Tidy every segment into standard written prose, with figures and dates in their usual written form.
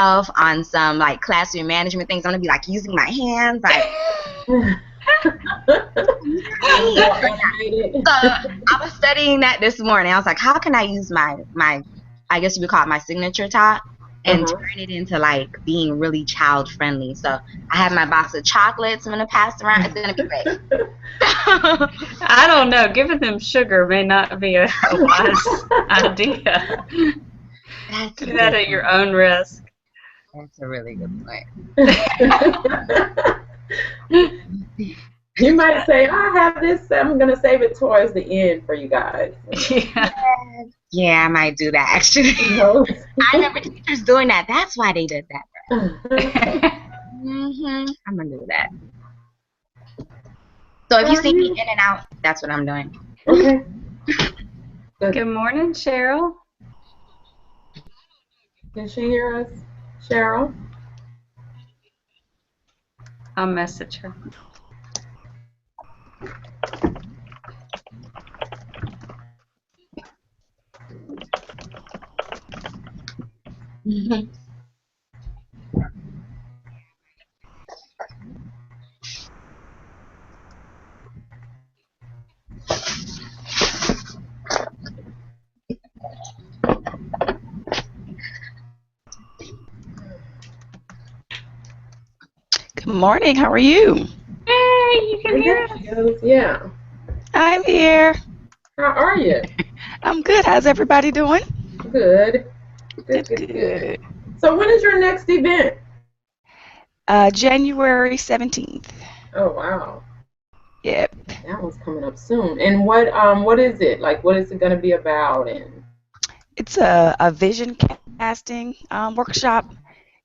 on some like classroom management things. I'm gonna be like using my hands, like. So I was studying that this morning. I was like, how can I use my I guess you would call it my signature top and turn it into like being really child friendly. So I have my box of chocolates I'm gonna pass around. It's gonna be great. I don't know. Giving them sugar may not be a wise idea. Do that at your own risk. That's a really good point. You might say, I have this, I'm going to save it towards the end for you guys. Yeah, I might do that actually. I remember teachers doing that. That's why they did that. I'm going to do that. So if you see me in and out, that's what I'm doing. Okay. Good morning, Cheryl. Can she hear us, Cheryl? I'll message her. Good morning. How are you? Hey, you can hear us? Yeah. I'm here. How are you? I'm good. How's everybody doing? Good. Good. So when is your next event? January 17th. Oh, wow. Yep. That one's coming up soon. And what is it? Like, what is it going to be about? And it's a vision casting workshop,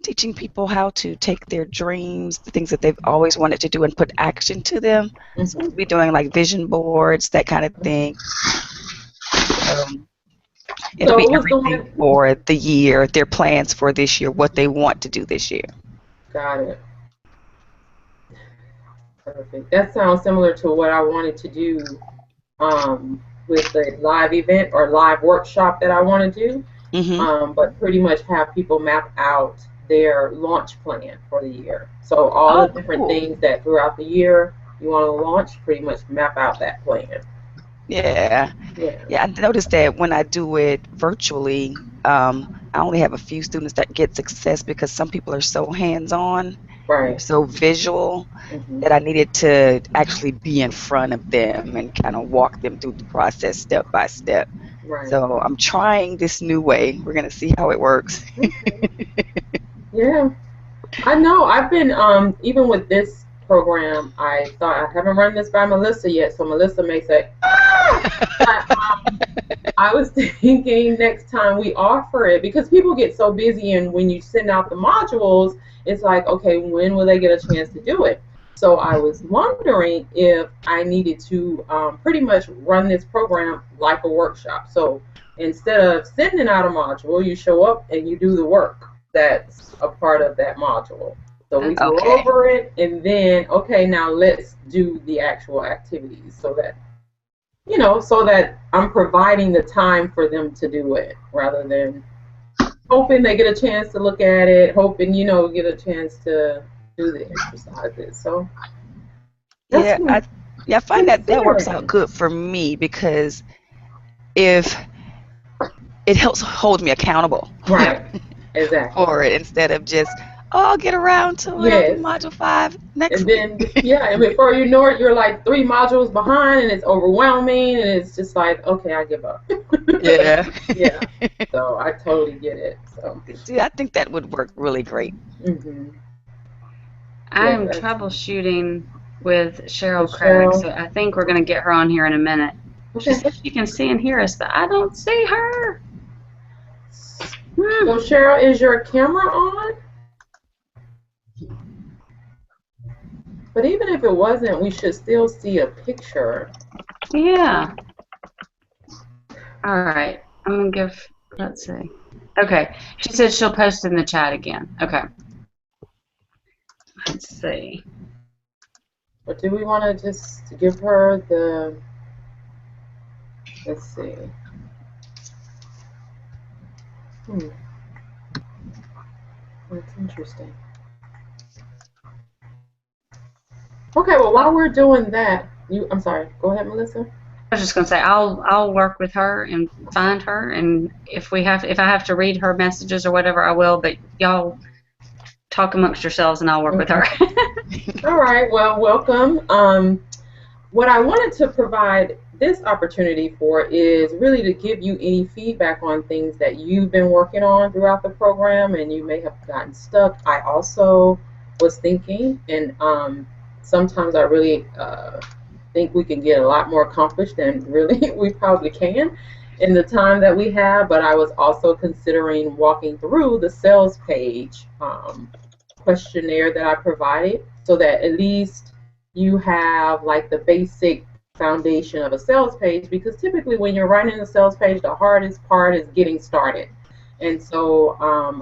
teaching people how to take their dreams, the things that they've always wanted to do, and put action to them. So we'll be doing like vision boards, that kind of thing. It'll be everything for the year, their plans for this year, what they want to do this year. Got it. Perfect. That sounds similar to what I wanted to do with the live event or live workshop that I want to do. But pretty much have people map out their launch plan for the year. So all the different things that throughout the year you want to launch, pretty much map out that plan. Yeah. I noticed that when I do it virtually, I only have a few students that get success because some people are so hands-on, so visual, that I needed to actually be in front of them and kind of walk them through the process step by step. So I'm trying this new way. We're going to see how it works. Yeah. I know. I've been, even with this program, I thought I haven't run this by Melissa yet, so Melissa may say, but, I was thinking next time we offer it, because people get so busy, and when you send out the modules, it's like, okay, when will they get a chance to do it? So I was wondering if I needed to pretty much run this program like a workshop. So instead of sending out a module, you show up and you do the work that's a part of that module. So we go over it, and then, okay, now let's do the actual activities, so that, you know, so that I'm providing the time for them to do it, rather than hoping they get a chance to look at it, hoping, you know, get a chance to do the exercises. So I find that works out good for me, because if it helps hold me accountable, exactly, for it, instead of just, I'll get around to it, module 5 next week. And before you know it, you're like 3 modules behind, and it's overwhelming, and it's just like, okay, I give up. Yeah. So I totally get it. So I think that would work really great. I'm troubleshooting with Cheryl Craig, so I think we're going to get her on here in a minute. She says she can see and hear us, but I don't see her. So Cheryl, is your camera on? But even if it wasn't, we should still see a picture. Yeah. All right. I'm going to give, let's see. Okay. She said she'll post in the chat again. Okay. Let's see. But do we want to just give her the, let's see. That's interesting. Okay, well, while we're doing that, I'm sorry. Go ahead, Melissa. I was just gonna say I'll work with her and find her, and if I have to read her messages or whatever, I will. But y'all talk amongst yourselves, and I'll work with her. All right. Well, welcome. What I wanted to provide this opportunity for is really to give you any feedback on things that you've been working on throughout the program and you may have gotten stuck. I also was thinking, and sometimes I really think we can get a lot more accomplished than really we probably can in the time that we have, but I was also considering walking through the sales page questionnaire that I provided so that at least you have like the basic foundation of a sales page, because typically when you're writing a sales page, the hardest part is getting started. And so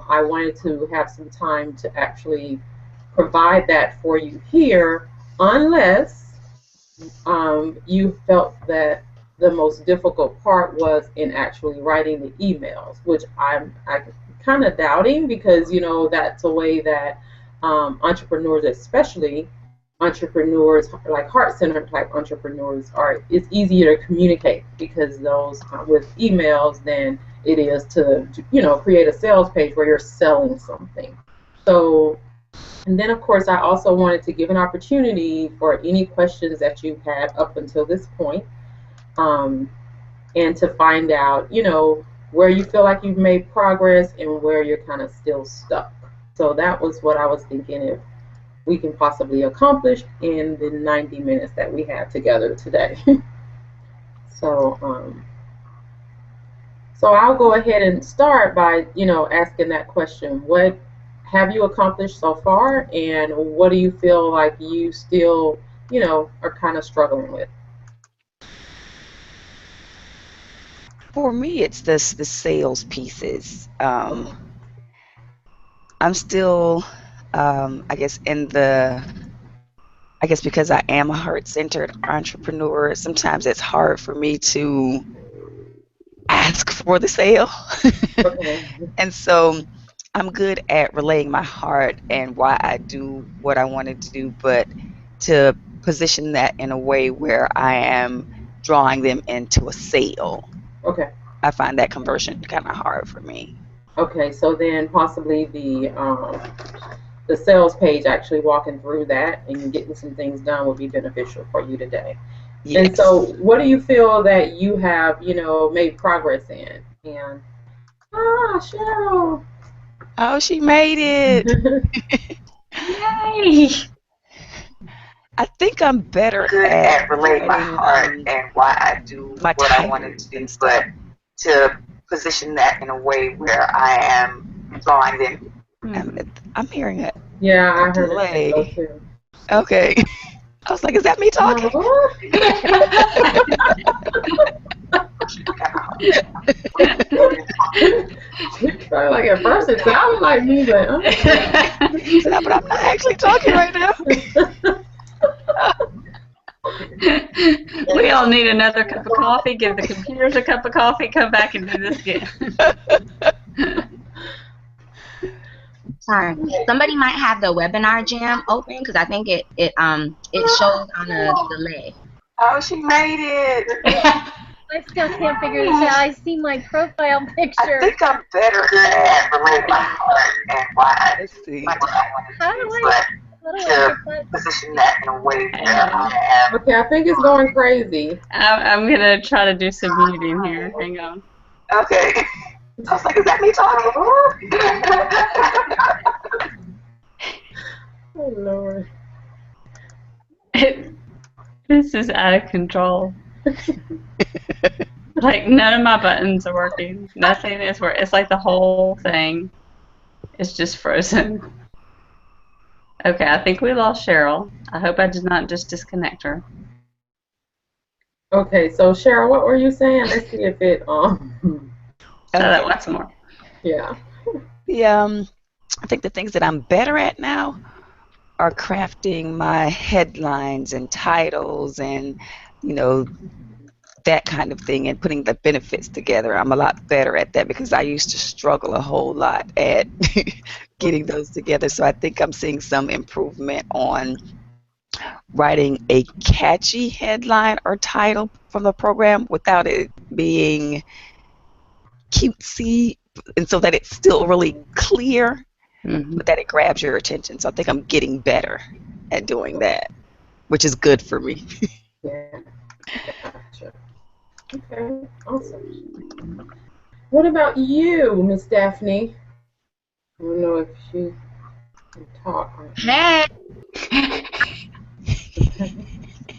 I wanted to have some time to actually provide that for you here, unless you felt that the most difficult part was in actually writing the emails, which I'm kind of doubting, because that's a way that entrepreneurs, especially entrepreneurs like heart-centered type entrepreneurs, it's easier to communicate because those with emails than it is to create a sales page where you're selling something. So, and then of course I also wanted to give an opportunity for any questions that you've had up until this point, and to find out where you feel like you've made progress and where you're kind of still stuck. So that was what I was thinking if we can possibly accomplish in the 90 minutes that we have together today. So I'll go ahead and start by asking that question: what have you accomplished so far, and what do you feel like you still are kind of struggling with? For me, it's the sales pieces. I'm still, I guess, because I am a heart-centered entrepreneur, sometimes it's hard for me to ask for the sale. Okay. And so I'm good at relaying my heart and why I do what I wanted to do, but to position that in a way where I am drawing them into a sale. Okay. I find that conversion kind of hard for me. Okay, so then possibly the sales page, actually walking through that and getting some things done would be beneficial for you today. Yes. And so what do you feel that you have, made progress in? And Cheryl. Oh, she made it. Yay! I think I'm better at relaying my heart and why I do what I wanted to do, but to position that in a way where I am drawing them. I'm hearing it. Yeah, I heard it too. Okay. I was like, is that me talking? Like at first it sounded like me, but but I'm not actually talking right now. We all need another cup of coffee. Give the computers a cup of coffee. Come back and do this again. Sorry, somebody might have the webinar jam open because I think it shows on a delay. Oh, she made it. I still can't figure this out. I see my profile picture. I think I'm better at relaying my heart and why I see. How do I position that in a way where I am. Okay, I think it's going crazy. I'm gonna try to do some muting here. Hang on. Okay. I was like, is that me talking? Oh, Lord. This is out of control. Like, none of my buttons are working. Nothing is working. It's like the whole thing is just frozen. Okay, I think we lost Cheryl. I hope I did not just disconnect her. Okay, so Cheryl, what were you saying? Let's see if it Try that once more. Yeah. I think the things that I'm better at now are crafting my headlines and titles and, that kind of thing, and putting the benefits together. I'm a lot better at that because I used to struggle a whole lot at getting those together. So I think I'm seeing some improvement on writing a catchy headline or title from the program without it being cutesy, and so that it's still really clear, but that it grabs your attention. So I think I'm getting better at doing that, which is good for me. Yeah. Gotcha. Okay. Awesome. What about you, Miss Daphne? I don't know if she can talk. Hey.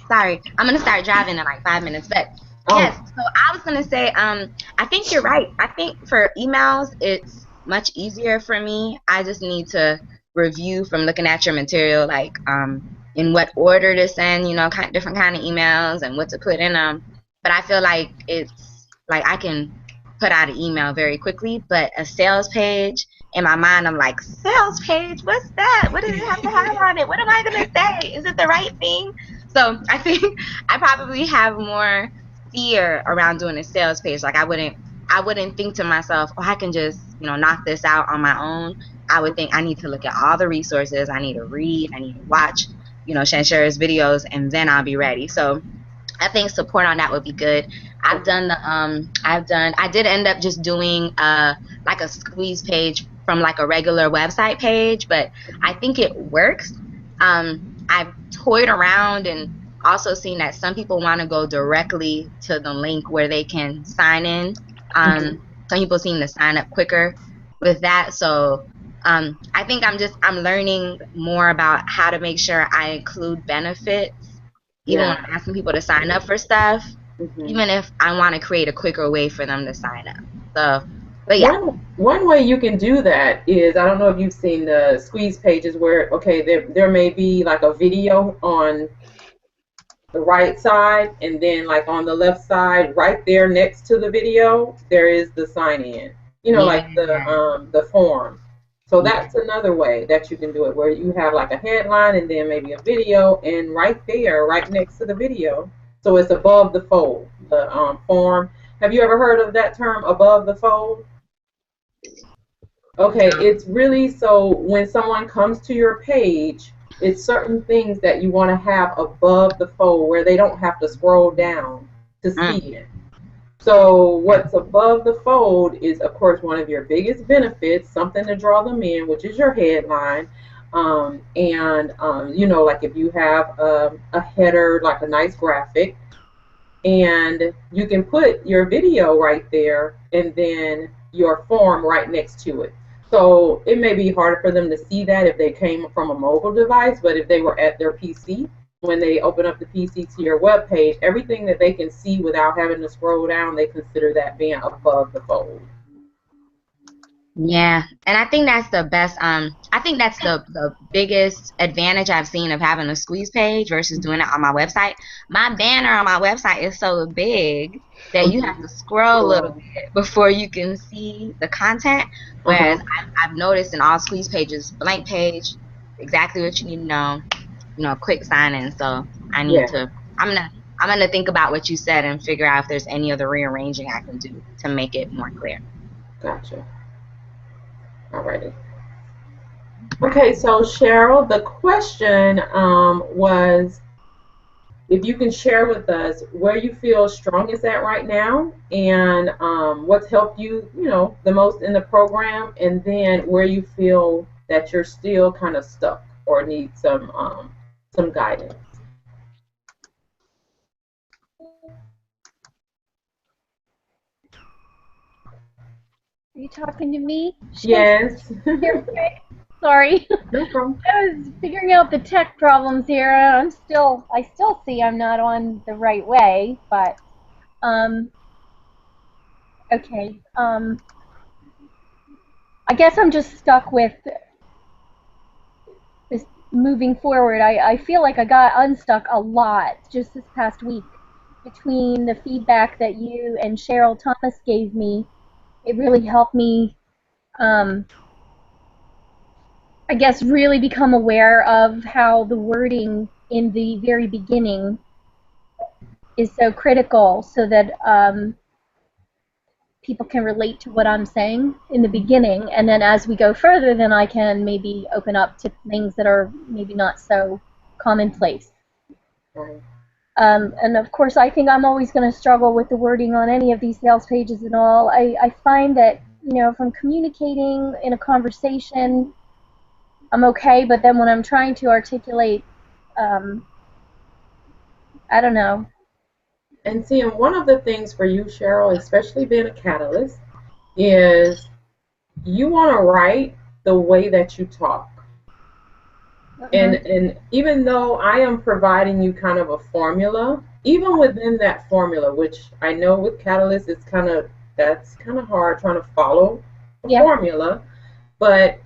Sorry, I'm gonna start driving in like 5 minutes, but yes. So I was gonna say, I think you're right. I think for emails, it's much easier for me. I just need to review from looking at your material, like in what order to send, different kind of emails and what to put in them. But I feel like it's like I can put out an email very quickly, but a sales page, in my mind, I'm like, sales page, what's that? What does it have to have on it? What am I gonna say? Is it the right thing? So I think I probably have more fear around doing a sales page. Like I wouldn't think to myself, oh, I can just, knock this out on my own. I would think I need to look at all the resources. I need to read. I need to watch, Shanshara's videos, and then I'll be ready. So I think support on that would be good. I did end up just doing like a squeeze page from like a regular website page, but I think it works. I've toyed around and also seen that some people want to go directly to the link where they can sign in. Some people seem to sign up quicker with that. So I think I'm learning more about how to make sure I include benefits even when I'm asking people to sign up for stuff, even if I want to create a quicker way for them to sign up. So, but yeah. One way you can do that is, I don't know if you've seen the squeeze pages where, okay, there may be like a video on the right side, and then like on the left side, right there next to the video, there is the sign in. Like the form. So that's another way that you can do it, where you have like a headline and then maybe a video, and right there, right next to the video, so it's above the fold, the form. Have you ever heard of that term, above the fold? Okay, it's really so when someone comes to your page, it's certain things that you want to have above the fold where they don't have to scroll down to see it. So what's above the fold is, of course, one of your biggest benefits, something to draw them in, which is your headline. Like if you have a header, like a nice graphic, and you can put your video right there and then your form right next to it. So it may be harder for them to see that if they came from a mobile device, but if they were at their PC, when they open up the PC to your web page, everything that they can see without having to scroll down, they consider that being above the fold. Yeah, and I think that's the best. I think that's the biggest advantage I've seen of having a squeeze page versus doing it on my website. My banner on my website is so big that you have to scroll a little bit before you can see the content. Whereas I've noticed in all squeeze pages, blank page, exactly what you need to know, quick sign in. So I need to. I'm gonna think about what you said and figure out if there's any other rearranging I can do to make it more clear. Gotcha. Alrighty. Okay, so Cheryl, the question was if you can share with us where you feel strongest at right now, and what's helped you, the most in the program, and then where you feel that you're still kind of stuck or need some guidance. Are you talking to me? Yes. Sorry. No problem. I was figuring out the tech problems here. I still see I'm not on the right way, but okay. I guess I'm just stuck with this moving forward. I feel like I got unstuck a lot just this past week between the feedback that you and Cheryl Thomas gave me. It really helped me, I guess, really become aware of how the wording in the very beginning is so critical, so that people can relate to what I'm saying in the beginning, and then as we go further, then I can maybe open up to things that are maybe not so commonplace. Right. And of course, I think I'm always going to struggle with the wording on any of these sales pages and all. I find that, from communicating in a conversation, I'm okay, but then when I'm trying to articulate, I don't know. And see, and one of the things for you, Cheryl, especially being a catalyst, is you want to write the way that you talk. And even though I am providing you kind of a formula, even within that formula, which I know with Catalyst, that's kind of hard trying to follow a formula. But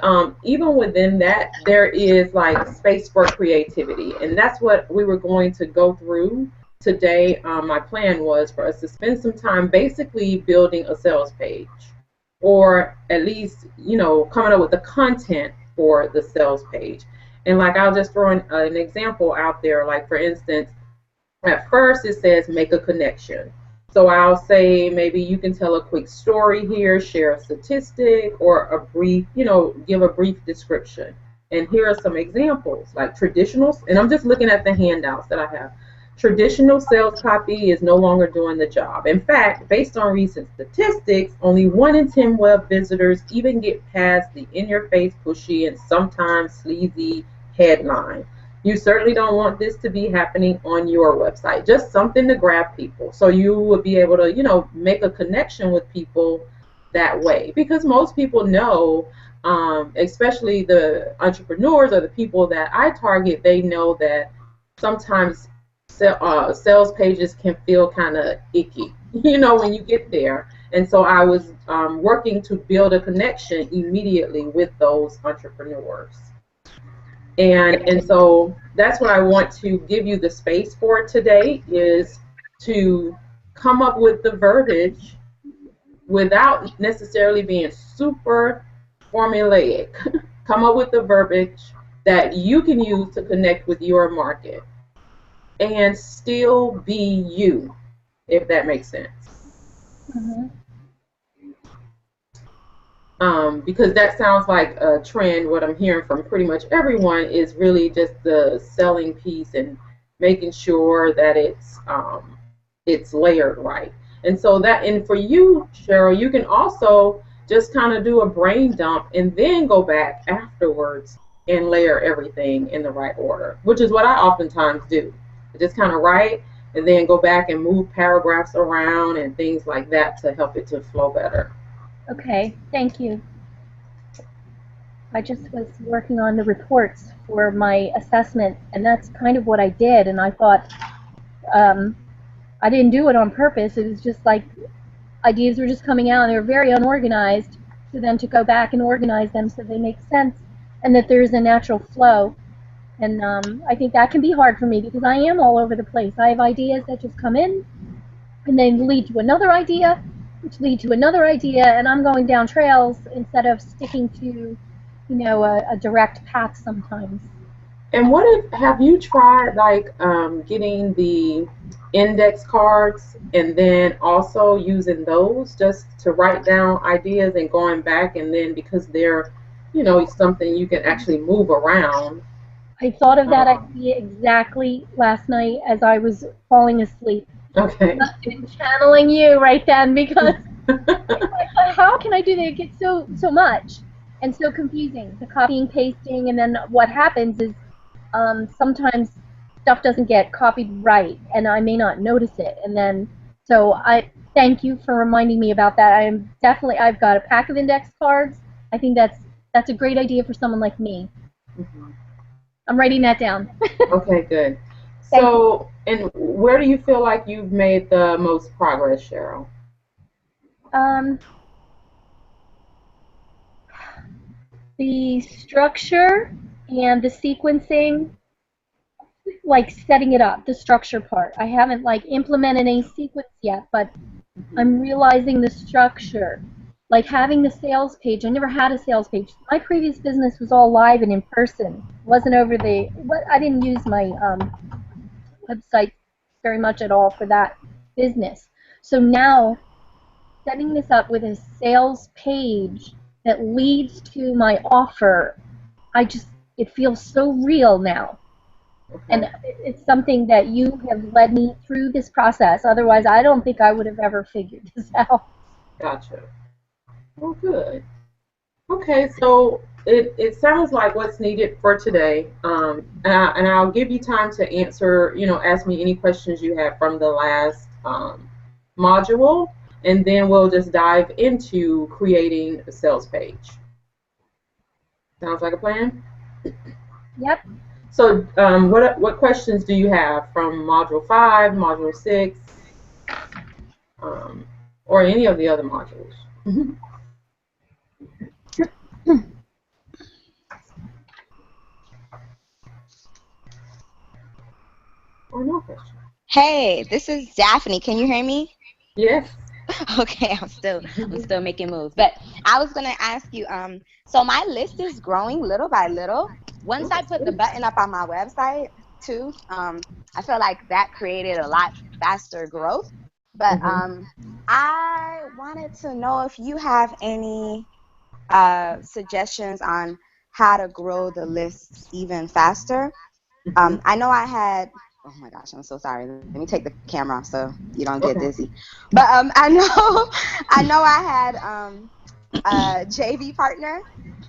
even within that, there is like space for creativity, and that's what we were going to go through today. My plan was for us to spend some time basically building a sales page, or at least coming up with the content for the sales page. And like I'll just throw an example out there. Like for instance, at first it says make a connection. So I'll say maybe you can tell a quick story here, share a statistic, or a brief, give a brief description. And here are some examples, like traditional, and I'm just looking at the handouts that I have. Traditional sales copy is no longer doing the job. In fact, based on recent statistics, only 1 in 10 web visitors even get past the in-your-face, pushy, and sometimes sleazy headline. You certainly don't want this to be happening on your website. Just something to grab people, so you would be able to, make a connection with people that way. Because most people know, especially the entrepreneurs or the people that I target, they know that sometimes sales pages can feel kind of icky, when you get there. And so I was working to build a connection immediately with those entrepreneurs. And so that's what I want to give you the space for today, is to come up with the verbiage without necessarily being super formulaic. Come up with the verbiage that you can use to connect with your market and still be you, if that makes sense. Because that sounds like a trend. What I'm hearing from pretty much everyone is really just the selling piece and making sure that it's layered right. And so and for you, Cheryl, you can also just kind of do a brain dump and then go back afterwards and layer everything in the right order, which is what I oftentimes do. I just kind of write and then go back and move paragraphs around and things like that to help it to flow better. Okay, thank you. I just was working on the reports for my assessment, and that's kind of what I did. And I thought I didn't do it on purpose. It was just like ideas were just coming out, and they were very unorganized. So then to go back and organize them so they make sense and that there's a natural flow. And I think that can be hard for me because I am all over the place. I have ideas that just come in and then lead to another idea, which lead to another idea, and I'm going down trails instead of sticking to, a direct path sometimes. And have you tried getting the index cards and then also using those just to write down ideas and going back, and then because they're, something you can actually move around? I thought of that idea exactly last night as I was falling asleep. Okay. I'm channeling you right then, because how can I do that? It gets so much and so confusing. The copying, pasting, and then what happens is sometimes stuff doesn't get copied right, and I may not notice it. And then, so I thank you for reminding me about that. I've got a pack of index cards. I think that's a great idea for someone like me. Mm-hmm. I'm writing that down. Okay, good. So, and where do you feel like you've made the most progress, Cheryl? The structure and the sequencing, like setting it up, the structure part. I haven't implemented any sequence yet, but I'm realizing the structure. Like having the sales page. I never had a sales page. My previous business was all live and in person. Wasn't over I didn't use my website very much at all for that business. So now setting this up with a sales page that leads to my offer, it feels so real now. Okay. And it's something that you have led me through this process. Otherwise, I don't think I would have ever figured this out. Gotcha. Well, good. Okay, so it sounds like what's needed for today, and I'll give you time to answer, ask me any questions you have from the last module, and then we'll just dive into creating a sales page. Sounds like a plan? Yep. So what questions do you have from Module 5, Module 6, or any of the other modules? Or no question? Hey, this is Daphne. Can you hear me? Yes. Okay, I'm still making moves. But I was gonna ask you, so my list is growing little by little. Once I put the button up on my website too, I feel like that created a lot faster growth. But I wanted to know if you have any suggestions on how to grow the lists even faster. I know I had. Oh my gosh, I'm so sorry. Let me take the camera off so you don't get dizzy. But I know I had a JV partner,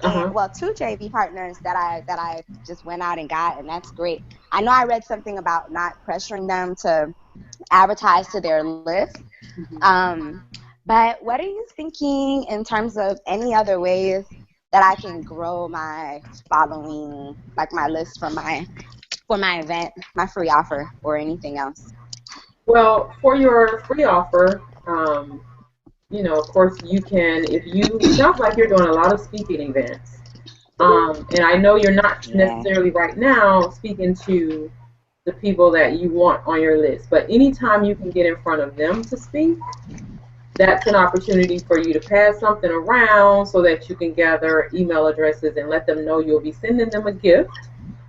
and well, two JV partners that I just went out and got, and that's great. I know I read something about not pressuring them to advertise to their list. But what are you thinking in terms of any other ways that I can grow my following, like my list for my event, my free offer, or anything else? Well, for your free offer, of course you can, it sounds like you're doing a lot of speaking events. And I know you're not necessarily right now speaking to the people that you want on your list, but anytime you can get in front of them to speak, that's an opportunity for you to pass something around so that you can gather email addresses and let them know you'll be sending them a gift,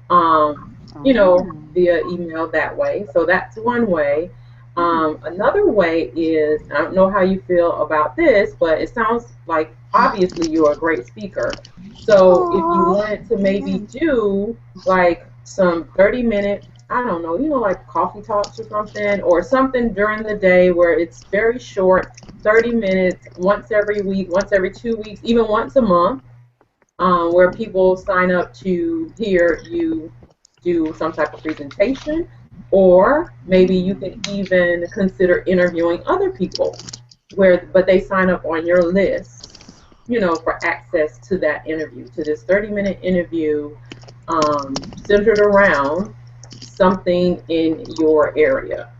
via email that way. So that's one way. Another way is, I don't know how you feel about this, but it sounds like obviously you're a great speaker. So if you wanted to maybe do like some 30-minute, I don't know, like coffee talks or something during the day where it's very short, 30 minutes, once every week, once every 2 weeks, even once a month, where people sign up to hear you do some type of presentation, or maybe you can even consider interviewing other people but they sign up on your list, for access to that interview, to this 30-minute interview, centered around something in your area.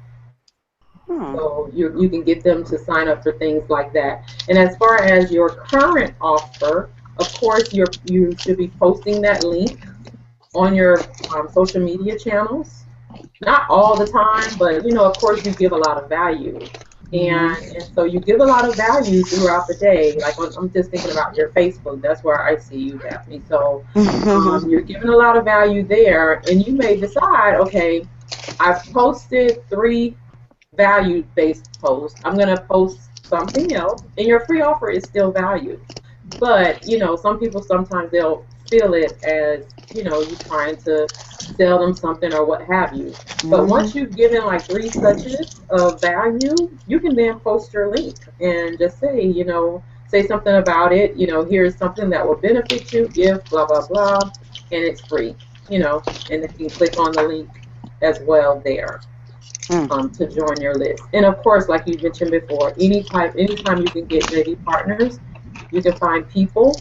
So you can get them to sign up for things like that. And as far as your current offer, of course, you should be posting that link on your social media channels. Not all the time, but of course you give a lot of value. And so you give a lot of value throughout the day. Like I'm just thinking about your Facebook. That's where I see you, Daphne. So you're giving a lot of value there, and you may decide, okay, I've posted 3 value-based posts. I'm going to post something else, and your free offer is still valued. But some people sometimes they'll feel it as you trying to sell them something or what have you. But once you've given like 3 touches of value, you can then post your link and just say, say something about it. Here's something that will benefit you if blah blah blah, and it's free. And then you can click on the link as well there. To join your list. And of course, like you mentioned before, anytime you can get JV partners, you can find people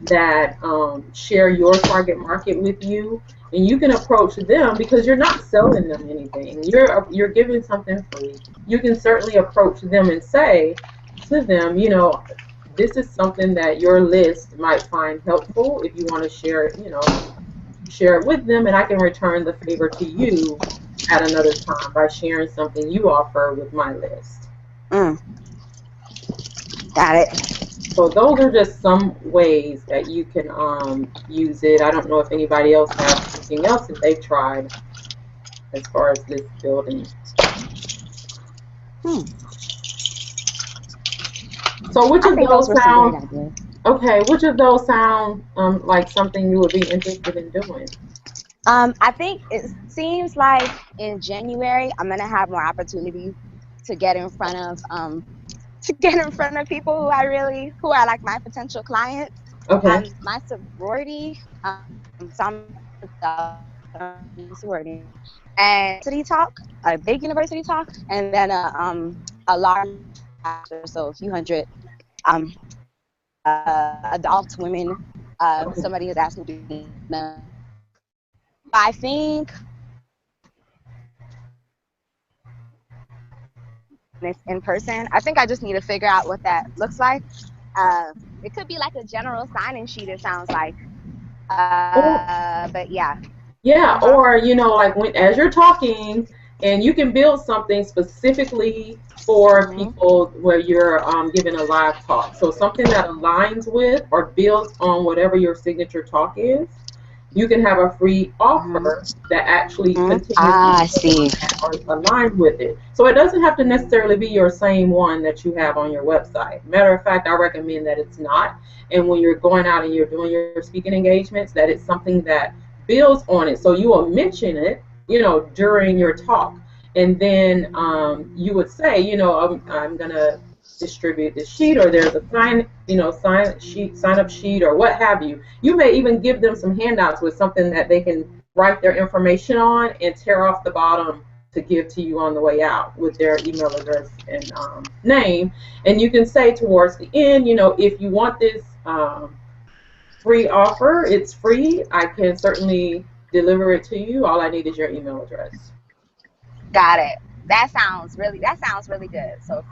that share your target market with you, and you can approach them because you're not selling them anything. You're giving something free. You can certainly approach them and say to them, this is something that your list might find helpful. If you want to share it, share it with them, and I can return the favor to you at another time by sharing something you offer with my list. Got it. So those are just some ways that you can use it. I don't know if anybody else has anything else that they've tried as far as this building. So which I of think those those were some sound great ideas. okay? Which of those sound like something you would be interested in doing? I think it seems like in January I'm gonna have more opportunities to get in front of people who are like my potential clients. Okay. My sorority, so I'm a sorority, and university talk, a big university talk, and then a large after, so a few hundred um adult women. Okay. Somebody has asked me to do them. I think it's in person. I think I just need to figure out what that looks like. It could be like a general sign-in sheet, it sounds like. But yeah. Yeah, Uh-huh. or like as you're talking, and you can build something specifically for people where you're giving a live talk. So something that aligns with or builds on whatever your signature talk is. You can have a free offer that actually continues I see. or aligned with it. So it doesn't have to necessarily be your same one that you have on your website. Matter of fact, I recommend that it's not. And when you're going out and you're doing your speaking engagements, that it's something that builds on it. So you will mention it, during your talk. And then you would say, I'm going to distribute this sheet, or there's a sign up sheet, or what have you. You may even give them some handouts with something that they can write their information on and tear off the bottom to give to you on the way out with their email address and name. And you can say towards the end, if you want this free offer, it's free. I can certainly deliver it to you. All I need is your email address. Got it. That sounds really good. So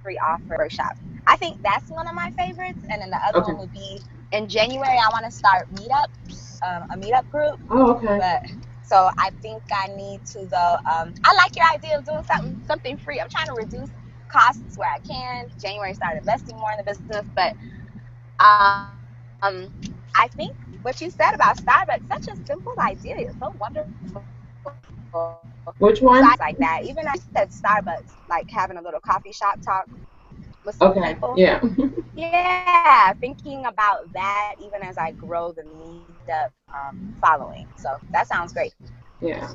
free offer workshop. I think that's one of my favorites. And then the other one would be in January. I want to start a meetup group. Oh, okay. But so I think I need to though. I like your idea of doing something free. I'm trying to reduce costs where I can. January start investing more in the business, but I think what you said about Starbucks, such a simple idea. It's so wonderful. Which one? Like that. Even I said Starbucks, like having a little coffee shop talk with some people. Yeah. Yeah, thinking about that even as I grow the meetup following. So that sounds great. Yeah.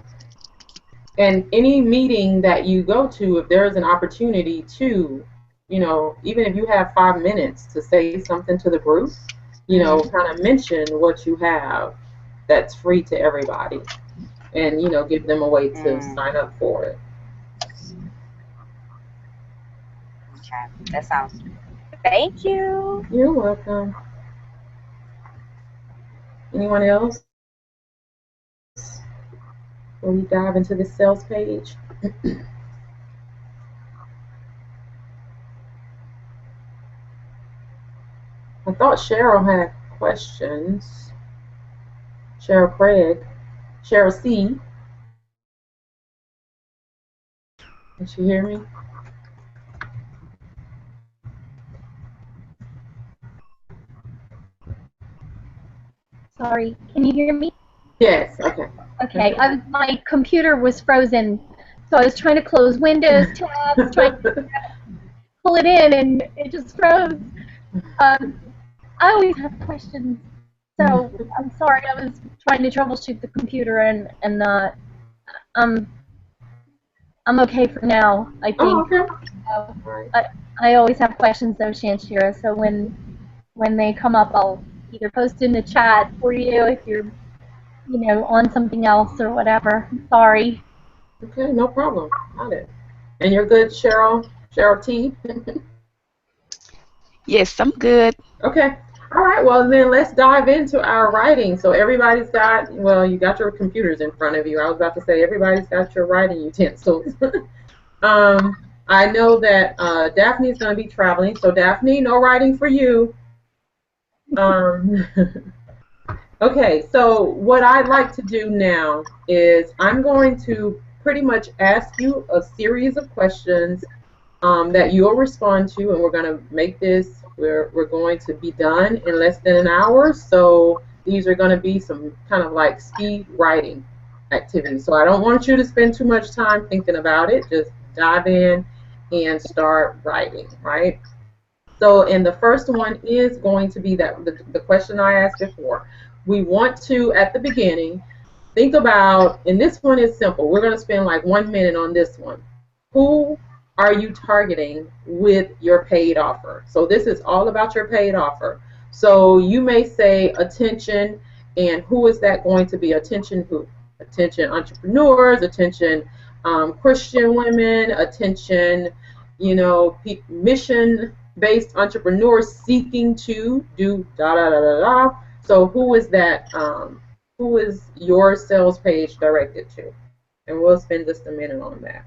And any meeting that you go to, if there is an opportunity to, even if you have 5 minutes to say something to the group, kind of mention what you have that's free to everybody, and give them a way to sign up for it. Okay, that sounds good. Thank you. You're welcome. Anyone else? Will we dive into the sales page? I thought Cheryl had questions. Cheryl Craig. Cheryl C. Can she hear me? Sorry, can you hear me? Yes, okay. Okay, my computer was frozen, so I was trying to close Windows tabs, trying to pull it in, and it just froze. I always have questions, so I'm sorry. I was trying to troubleshoot the computer, and I'm okay for now. I think. Oh, okay. I always have questions though, Shanshira. So when they come up, I'll either post in the chat for you if you're on something else or whatever. I'm sorry. Okay, no problem. Got it. And you're good, Cheryl? Cheryl T? Yes, I'm good. Okay. All right, well, then let's dive into our writing. So everybody's got, you got your computers in front of you. I was about to say everybody's got your writing utensils. I know that Daphne's going to be traveling. So, Daphne, no writing for you. Okay, so what I'd like to do now is I'm going to pretty much ask you a series of questions that you'll respond to, and we're going to make this, we're going to be done in less than an hour. So these are going to be some kind of like speed writing activities. So I don't want you to spend too much time thinking about it. Just dive in and start writing, right? So, and the first one is going to be that the question I asked before. We want to, at the beginning, think about, and this one is simple. We're going to spend like 1 minute on this one. Who are you targeting with your paid offer? So this is all about your paid offer. So you may say attention, and who is that going to be? Attention who? Attention entrepreneurs, attention Christian women, attention, mission-based entrepreneurs seeking to do da da da da da. So who is that? Who is your sales page directed to? And we'll spend just a minute on that.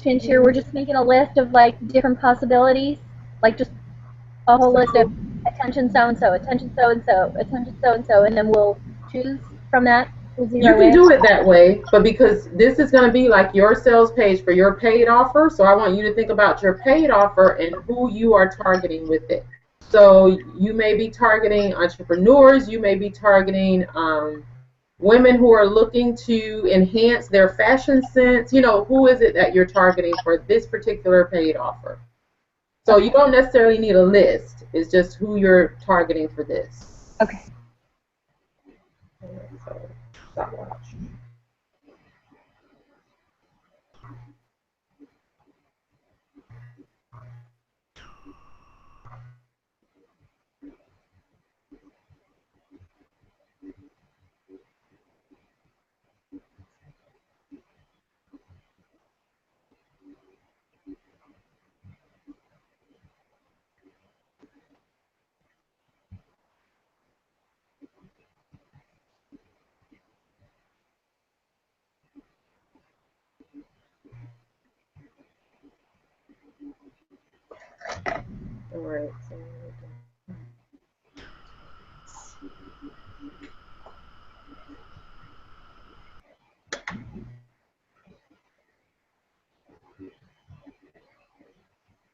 Here, we're just making a list of like different possibilities, like just a whole list of attention so and so, attention so and so, attention so and so, and then we'll choose from that. You can do it that way, but because this is going to be like your sales page for your paid offer, so I want you to think about your paid offer and who you are targeting with it. So you may be targeting entrepreneurs, you may be targeting women who are looking to enhance their fashion sense. Who is it that you're targeting for this particular paid offer? So you don't necessarily need a list. It's just who you're targeting for this. Okay. So, stop watching. All right.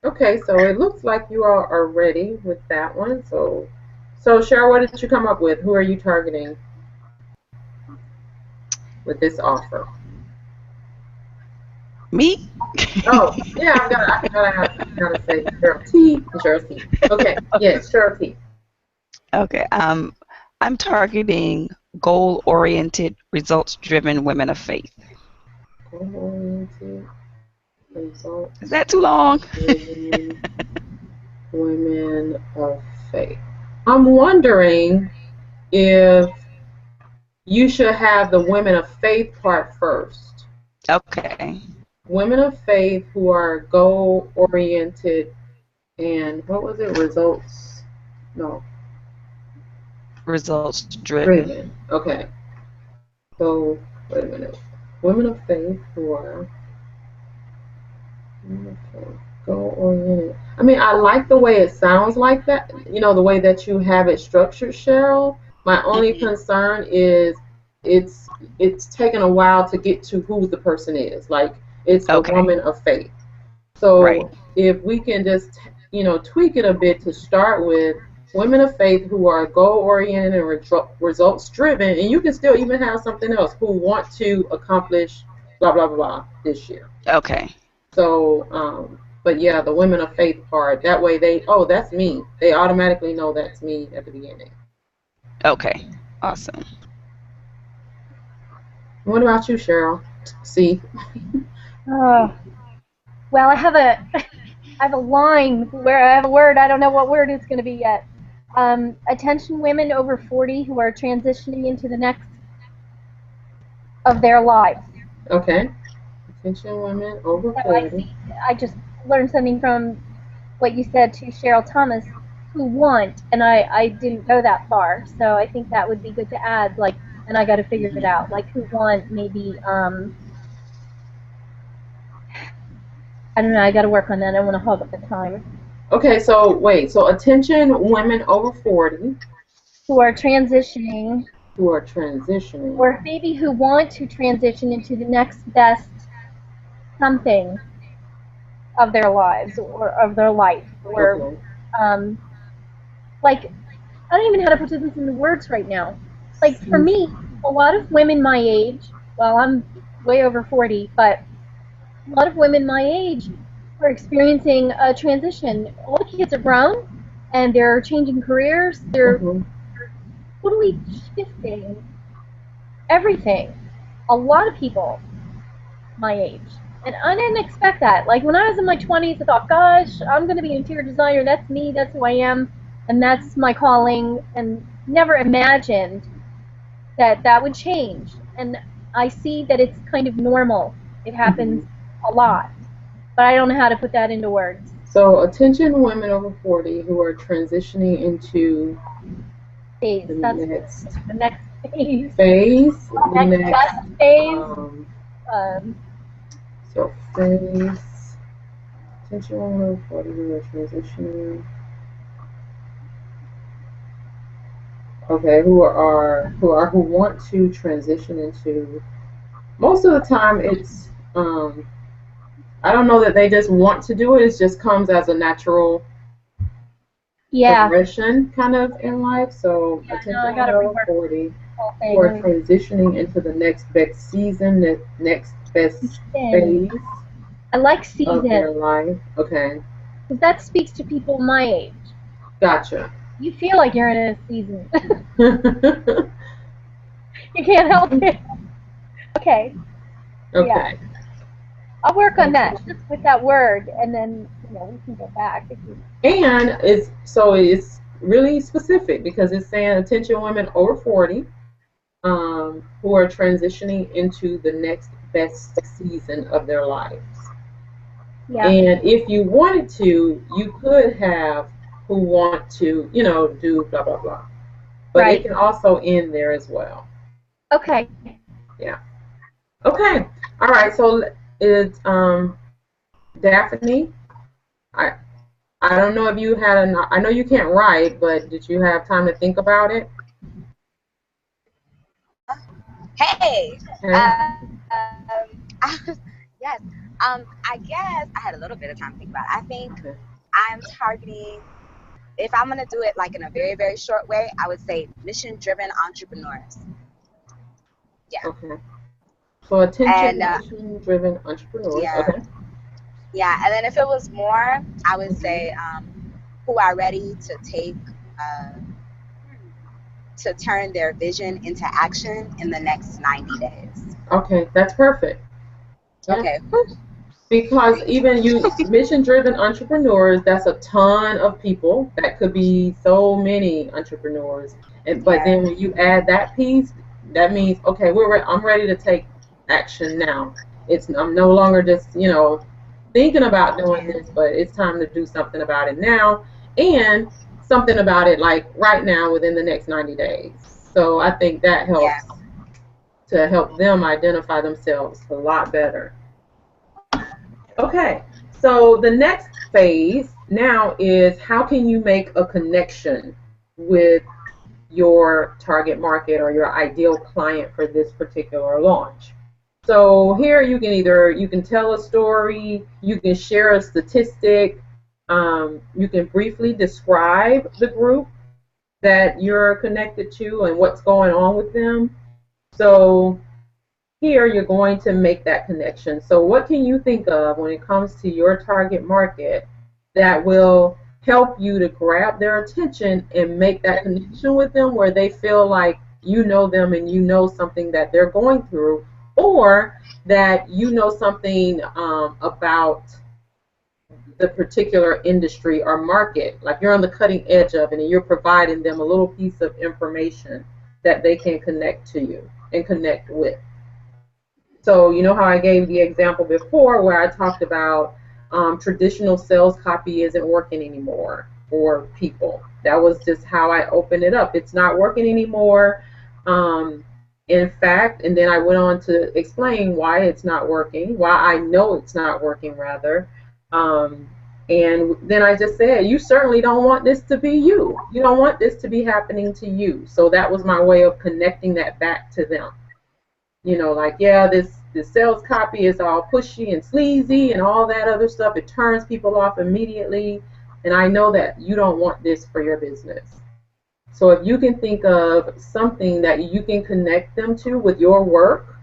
Okay, so it looks like you all are ready with that one. So Cheryl, what did you come up with? Who are you targeting with this offer? Me? Oh, yeah, I gotta say Cheryl T and Cheryl T. Okay, yes, Cheryl T. Okay, I'm targeting goal-oriented, results-driven women of faith. Goal-oriented, results. Is that too long? Women of faith. I'm wondering if you should have the women of faith part first. Okay. Women of faith who are goal-oriented and what was it? Results? No. Results-driven. Okay. So, wait a minute. Women of faith who are goal-oriented. I mean, I like the way it sounds like that, the way that you have it structured, Cheryl. My only concern is it's taken a while to get to who the person is. Like, it's a woman of faith. So if we can just, tweak it a bit to start with women of faith who are goal-oriented and results-driven, and you can still even have something else, who want to accomplish blah, blah, blah this year. Okay. So, but yeah, the women of faith part, that way that's me. They automatically know that's me at the beginning. Okay. Awesome. What about you, Cheryl? C. Well, I have a line where I have a word. I don't know what word it's going to be yet. Attention women over 40 who are transitioning into the next of their lives. Okay. Attention women over 40. I just learned something from what you said to Cheryl Thomas, who want, and I didn't go that far, so I think that would be good to add, like, and I got to figure it out, like who want maybe, I don't know, I got to work on that. I don't want to hog up the time. Okay, so wait, so attention women over 40. Who are transitioning. Or maybe who want to transition into the next best something of their lives or of their life. Or, like, I don't even know how to put this into words right now. like for me, a lot of women my age, well, I'm way over 40, but a lot of women my age are experiencing a transition. All the kids are grown and they're changing careers. They're totally shifting everything. A lot of people my age. And I didn't expect that. Like when I was in my 20s, I thought, gosh, I'm going to be an interior designer. That's me. That's who I am. And that's my calling. And never imagined that that would change. And I see that it's kind of normal. It happens a lot. But I don't know how to put that into words. So attention women over 40 who are transitioning into phase. The That's next the next phase. phase. The next phase. So phase. Attention women over 40 who are transitioning. Okay, who want to transition into. Most of the time, it's I don't know that they just want to do it. It just comes as a natural progression kind of in life. So attention over 40 who are transitioning into the next best season, the next best phase. I like season of their life. Okay. Because that speaks to people my age. Gotcha. You feel like you're in a season. You can't help it. Okay. Okay. Yeah. I'll work on that, just with that word, and then we can go back. And it's really specific because it's saying attention women over 40 who are transitioning into the next best season of their lives. Yeah. And if you wanted to, you could have who want to, do blah, blah, blah. But it can also end there as well. Okay. Yeah. Okay. All right. So it's Daphne. I don't know if you had I know you can't write, but did you have time to think about it? Hey. Yes. I guess I had a little bit of time to think about it. I think I'm targeting, if I'm going to do it like in a very, very short way, I would say mission-driven entrepreneurs. Yeah. Okay. So attention mission-driven entrepreneurs. Yeah. Okay. Yeah, and then if it was more, I would say who are ready to to turn their vision into action in the next 90 days. Okay, that's perfect. Okay. Because even mission-driven entrepreneurs, that's a ton of people. That could be so many entrepreneurs. But then when you add that piece, that means, okay, I'm ready to take action now. I'm no longer just, thinking about doing this, but it's time to do something about it now, and something about it like right now within the next 90 days. So I think that helps to help them identify themselves a lot better. Okay, so the next phase now is how can you make a connection with your target market or your ideal client for this particular launch. So here you can tell a story, you can share a statistic, you can briefly describe the group that you're connected to and what's going on with them. So here you're going to make that connection. So what can you think of when it comes to your target market that will help you to grab their attention and make that connection with them where they feel like you know them and you know something that they're going through, or that you know something about the particular industry or market, like you're on the cutting edge of it and you're providing them a little piece of information that they can connect to you and connect with. So you know how I gave the example before where I talked about traditional sales copy isn't working anymore for people. That was just how I opened it up. It's not working anymore. In fact, and then I went on to explain why it's not working, why I know it's not working rather. And then I just said, you certainly don't want this to be you. You don't want this to be happening to you. So that was my way of connecting that back to them. Like, yeah, this sales copy is all pushy and sleazy and all that other stuff. It turns people off immediately. And I know that you don't want this for your business. So if you can think of something that you can connect them to with your work,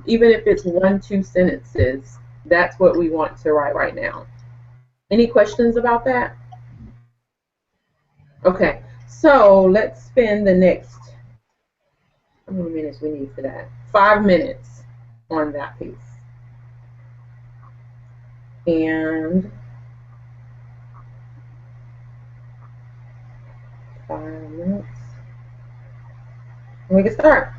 even if it's 1-2 sentences, that's what we want to write right now. Any questions about that? Okay, so let's spend the next, how many minutes we need for that? 5 minutes on that piece. And 5 minutes. And we can start.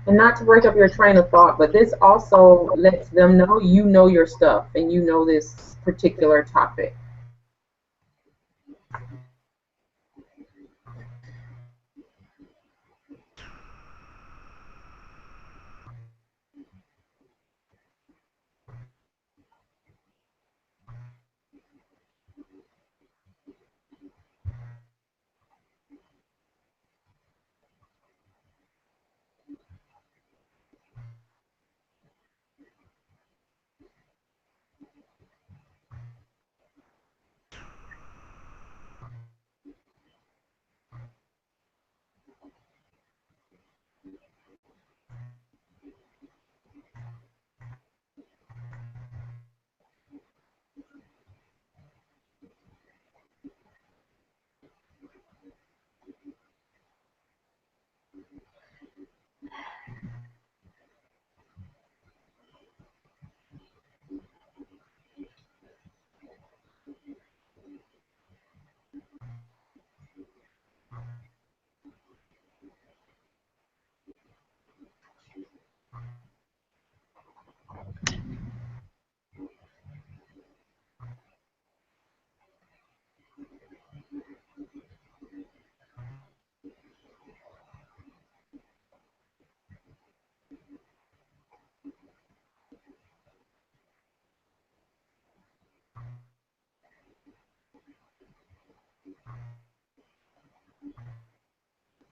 And not to break up your train of thought, but this also lets them know you know your stuff and you know this particular topic.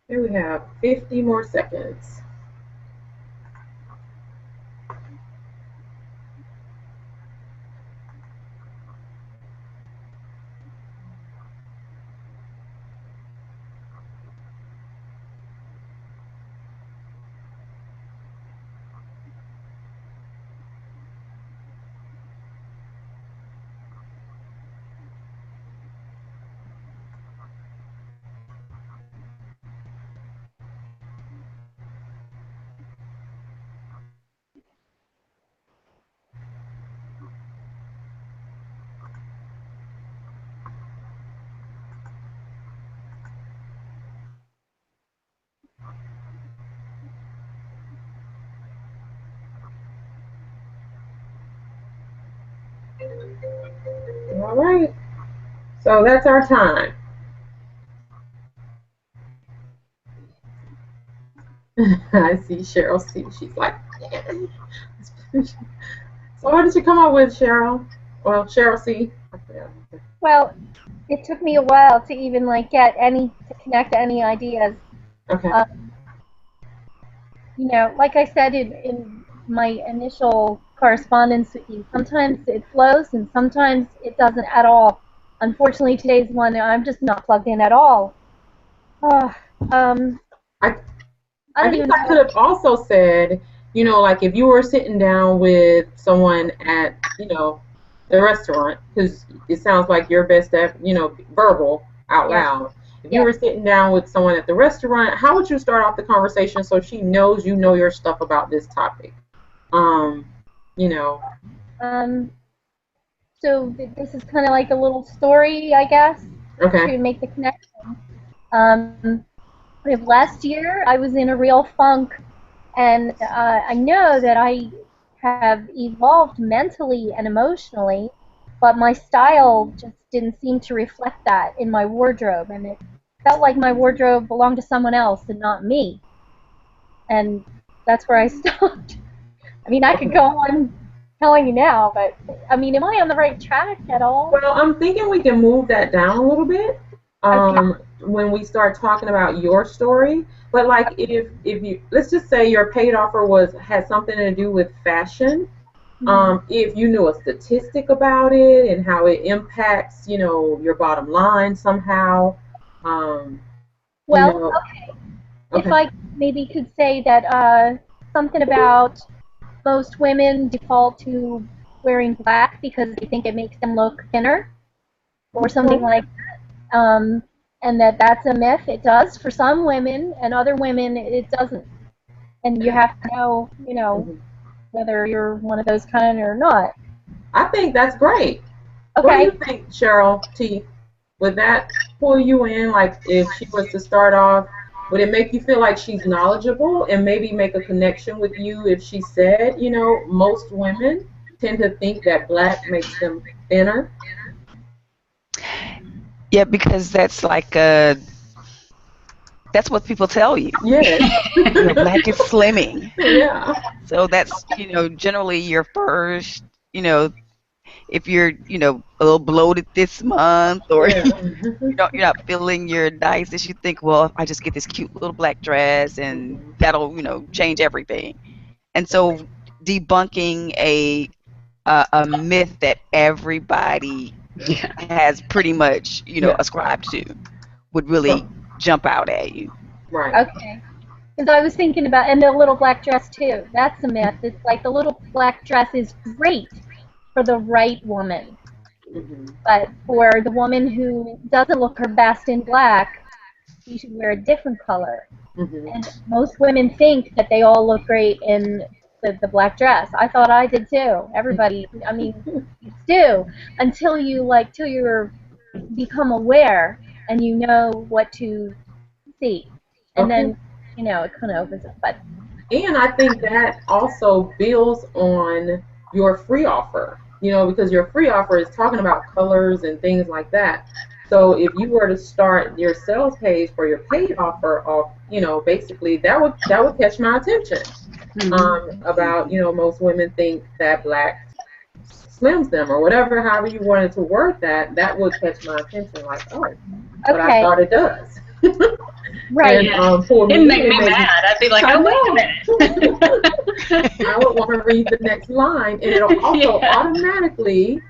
Here we have 50 more seconds. All right. So that's our time. I see Cheryl. See, she's like. So what did you come up with, Cheryl? Well, Cheryl C. Well, it took me a while to even like to connect any ideas. Okay. You know, like I said in my initial correspondence with you, sometimes it flows and sometimes it doesn't at all. Unfortunately, today's one I'm just not plugged in at all. Uh, um, I I don't guess even I could know. have also said, like if you were sitting down with someone at, the restaurant, because it sounds like you're best at, verbal out Yeah. loud. If you Yeah. were sitting down with someone at the restaurant, how would you start off the conversation so she knows you know your stuff about this topic? You know. So this is kind of like a little story, I guess, Okay. to make the connection. Last year I was in a real funk, and I know that I have evolved mentally and emotionally, but my style just didn't seem to reflect that in my wardrobe, and it felt like my wardrobe belonged to someone else and not me. And that's where I stopped. I mean, I could go on telling you now, but I mean, am I on the right track at all? Well, I'm thinking we can move that down a little bit Okay. when we start talking about your story. But like if you let's just say your paid offer had something to do with fashion. If you knew a statistic about it and how it impacts, your bottom line somehow. Um, you Well, know, okay. If okay. I maybe could say that something about most women default to wearing black because they think it makes them look thinner or something like that. And that's a myth. It does for some women, and other women it doesn't. And you have to know, Mhm. whether you're one of those kind or not. I think that's great. What do you Okay. think, Cheryl T? Would that pull you in? Like, if she was to start off, would it make you feel like she's knowledgeable and maybe make a connection with you if she said, most women tend to think that black makes them thinner? Yeah, because that's that's what people tell you. Yes. Black is slimming. Yeah. So that's, generally your first, if you're, a little bloated this month, or Yeah. you're not feeling your nicest, you think, well, if I just get this cute little black dress and that'll, change everything. And so debunking a myth that everybody has pretty much, Yeah. ascribed to would really jump out at you. Right. Okay. Because I was thinking about, and the little black dress too. That's a myth. It's like the little black dress is great for the right woman. Mhm. But for the woman who doesn't look her best in black, she should wear a different color. Mhm. And most women think that they all look great in the black dress. I thought I did too. Everybody, I mean, you do until till you're become aware and you know what to see. And Okay. then, it kind of opens up. But And I think that also builds on your free offer, because your free offer is talking about colors and things like that. So if you were to start your sales page for your paid offer off, basically that would catch my attention. About, most women think that black slims them or whatever, however you wanted to word that, that would catch my attention. Like, oh, but I okay, thought it does. right. And for It'd me, make me mad. I'd be like, I oh, wait a know. minute. I would want to read the next line, and it'll also Yeah. automatically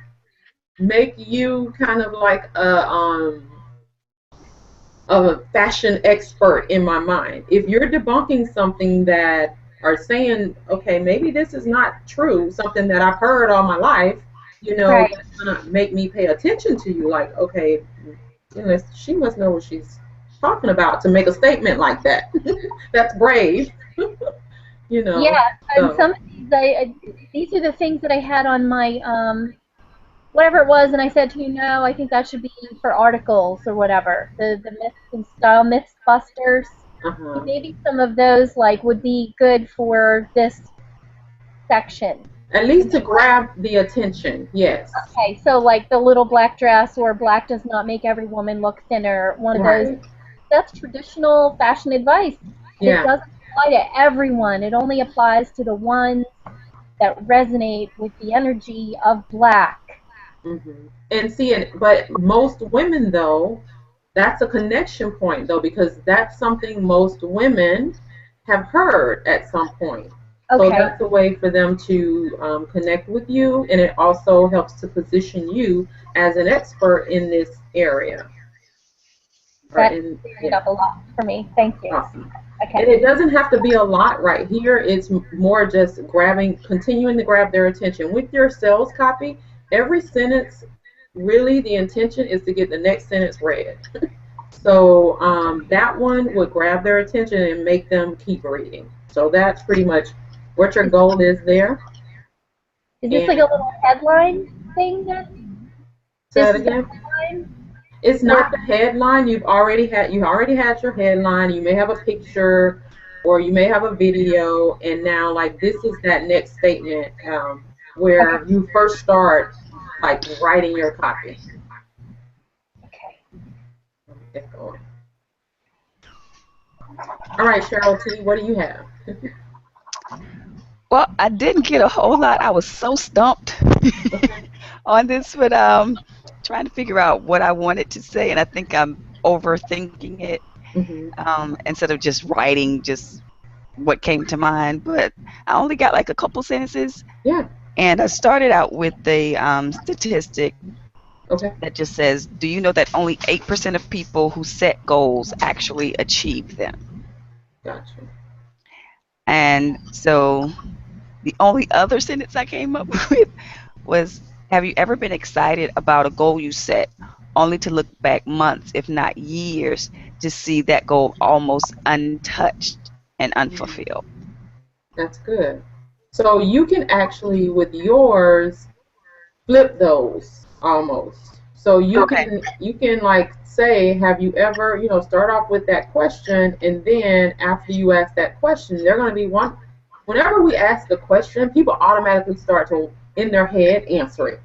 make you kind of like a fashion expert in my mind. If you're debunking something that or saying, okay, maybe this is not true, something that I've heard all my life, Right. that's gonna make me pay attention to you. Like, okay, she must know what she's talking about to make a statement like that. That's brave, you know. Yeah, and So, some of these are the things that I had on my whatever it was, and I said to you, no, I think that should be for articles or whatever. The myths and style myths busters. uh-huh. Maybe some of those would be good for this section. At least to grab the attention, yes. Okay, so like the little black dress or black does not make every woman look thinner, one of those. Right. That's traditional fashion advice. And it Yeah. doesn't apply to everyone. It only applies to the ones that resonate with the energy of black. And see, but most women though, that's a connection point though, because that's something most women have heard at some point. So Okay. that's a way for them to connect with you, and it also helps to position you as an expert in this area. That cleared it up a lot for me. Thank you. Awesome. Okay. And it doesn't have to be a lot right here. It's more just continuing to grab their attention. With your sales copy, every sentence, really the intention is to get the next sentence read. So that one would grab their attention and make them keep reading. So that's pretty much what your goal is there. Is this like a little headline thing then? Say that again. It's not the headline. You already had your headline. You may have a picture, or you may have a video, and now like this is that next statement where you first start like writing your copy. Okay. All right, Cheryl T, what do you have? Well, I didn't get a whole lot. I was so stumped on this, but trying to figure out what I wanted to say, and I think I'm overthinking it instead of just writing just what came to mind. But I only got like a couple sentences. Yeah. And I started out with the statistic that just says, do you know that only 8% of people who set goals actually achieve them? Gotcha. And so the only other sentence I came up with was, have you ever been excited about a goal you set only to look back months, if not years, to see that goal almost untouched and unfulfilled? That's good. So you can actually, with yours, flip those almost. So you can like say, have you ever, start off with that question, and then after you ask that question, they're going to be whenever we ask the question, people automatically start to, in their head, answer it.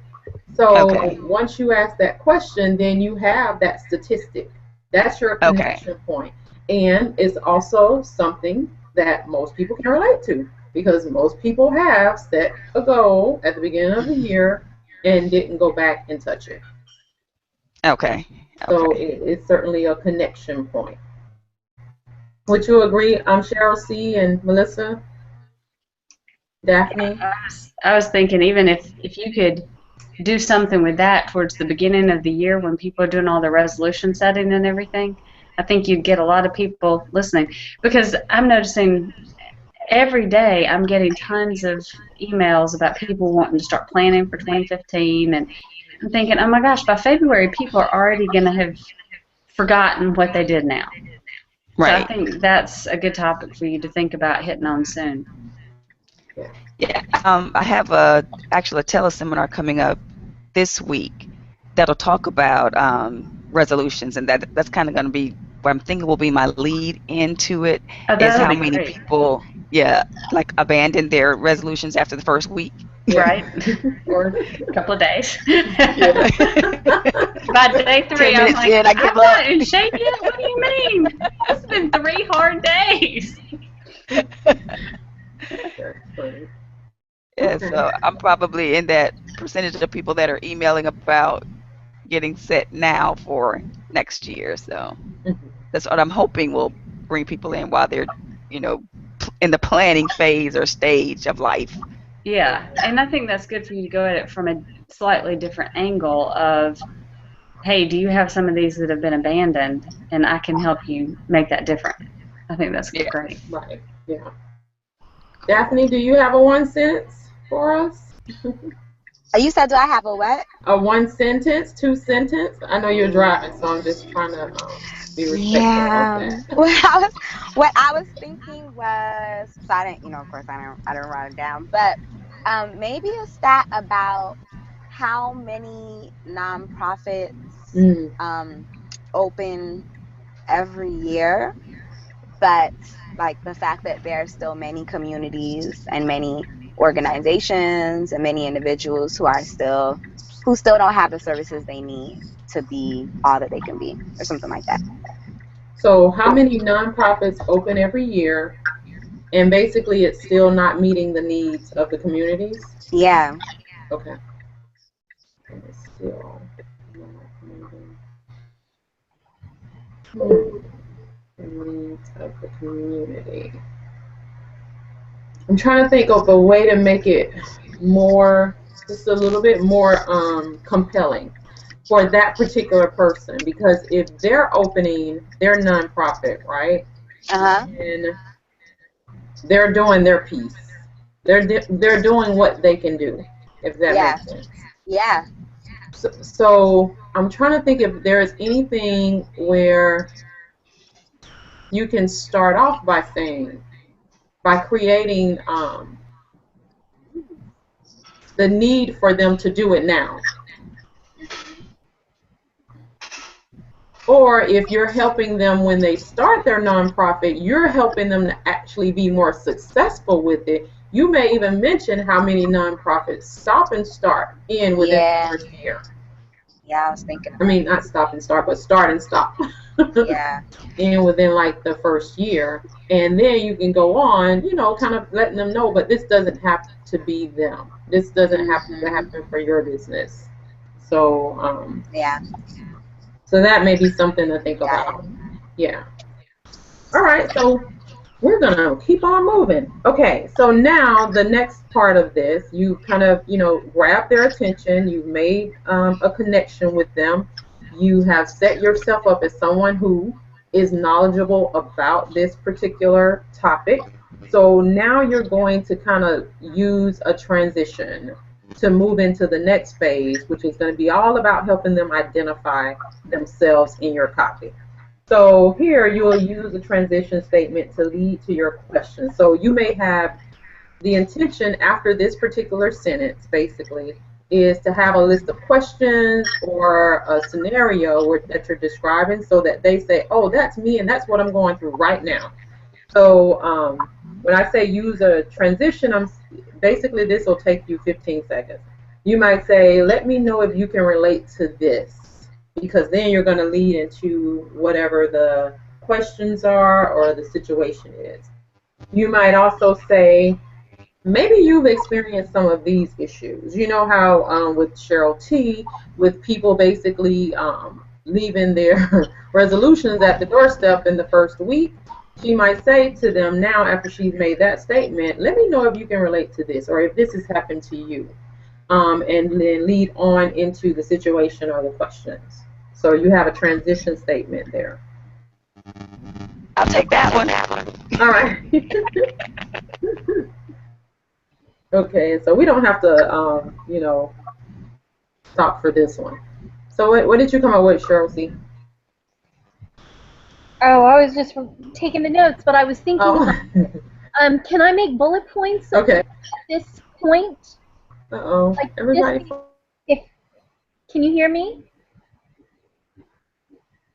So once you ask that question, then you have that statistic. That's your connection point. And it's also something that most people can relate to, because most people have set a goal at the beginning of the year and didn't go back and touch it. So it's certainly a connection point. Would you agree, Cheryl C. and Melissa? Daphne? I was thinking, even if you could do something with that towards the beginning of the year when people are doing all the resolution setting and everything, I think you'd get a lot of people listening. Because I'm noticing every day I'm getting tons of emails about people wanting to start planning for 2015, and I'm thinking, oh my gosh, by February people are already going to have forgotten what they did now. Right. So I think that's a good topic for you to think about hitting on soon. Yeah, I have actually a teleseminar coming up this week that'll talk about resolutions, and that's kind of going to be what I'm thinking will be my lead into it, is how many people, like abandon their resolutions after the first week. Right. Or a couple of days. By day 3, I'm like, I'm not in shape yet? What do you mean? It's been 3 hard days. Yeah, so I'm probably in that percentage of people that are emailing about getting set now for next year. So that's what I'm hoping will bring people in while they're, in the planning phase or stage of life. Yeah, and I think that's good for you to go at it from a slightly different angle of, hey, do you have some of these that have been abandoned, and I can help you make that different. I think that's great. Right, yeah. Daphne, do you have a one sentence for us? You said, do I have a what? A one sentence, 2 sentence? I know you're driving, so I'm just trying to be respectful of that. What I was thinking was, so I didn't, of course I didn't write it down, but maybe a stat about how many nonprofits open every year, but like the fact that there are still many communities and many organizations and many individuals who still don't have the services they need to be all that they can be, or something like that. So how many nonprofits open every year, and basically it's still not meeting the needs of the communities? Yeah. Okay. And it's still not meeting the needs of the community. I'm trying to think of a way to make it more, just a little bit more compelling for that particular person, because if they're opening their nonprofit, right, and they're doing their piece, they're doing what they can do, if that makes sense. Yeah. So I'm trying to think if there's anything where you can start off by saying, by creating the need for them to do it now. Or if you're helping them when they start their nonprofit, you're helping them to actually be more successful with it. You may even mention how many nonprofits stop and start in within the first year. Yeah, I was thinking. I mean, not stop and start, but start and stop. Yeah. In within like the first year. And then you can go on, you know, kind of letting them know, but this doesn't have to be them. This doesn't have to happen for your business. So, yeah. So that may be something to think about. Yeah. All right, so we're going to keep on moving. Okay, so now the next part of this, you kind of, you know, grab their attention. You've made a connection with them. You have set yourself up as someone who is knowledgeable about this particular topic. So now you're going to kind of use a transition to move into the next phase, which is going to be all about helping them identify themselves in your copy. So here you will use a transition statement to lead to your question. So you may have the intention after this particular sentence, basically, is to have a list of questions or a scenario that you're describing so that they say, oh, that's me and that's what I'm going through right now. So when I say use a transition, basically this will take you 15 seconds. You might say, let me know if you can relate to this, because then you're going to lead into whatever the questions are or the situation is. You might also say, maybe you've experienced some of these issues. You know how with Cheryl T, with people basically leaving their resolutions at the doorstep in the first week, she might say to them now, after she's made that statement, let me know if you can relate to this or if this has happened to you, and then lead on into the situation or the questions. So you have a transition statement there. I'll take that one. All right. Okay, so we don't have to, you know, stop for this one. So what did you come up with, Cheryl C? Oh, I was just taking the notes, but I was thinking, can I make bullet points at this point? Uh-oh. Like everybody. Can you hear me?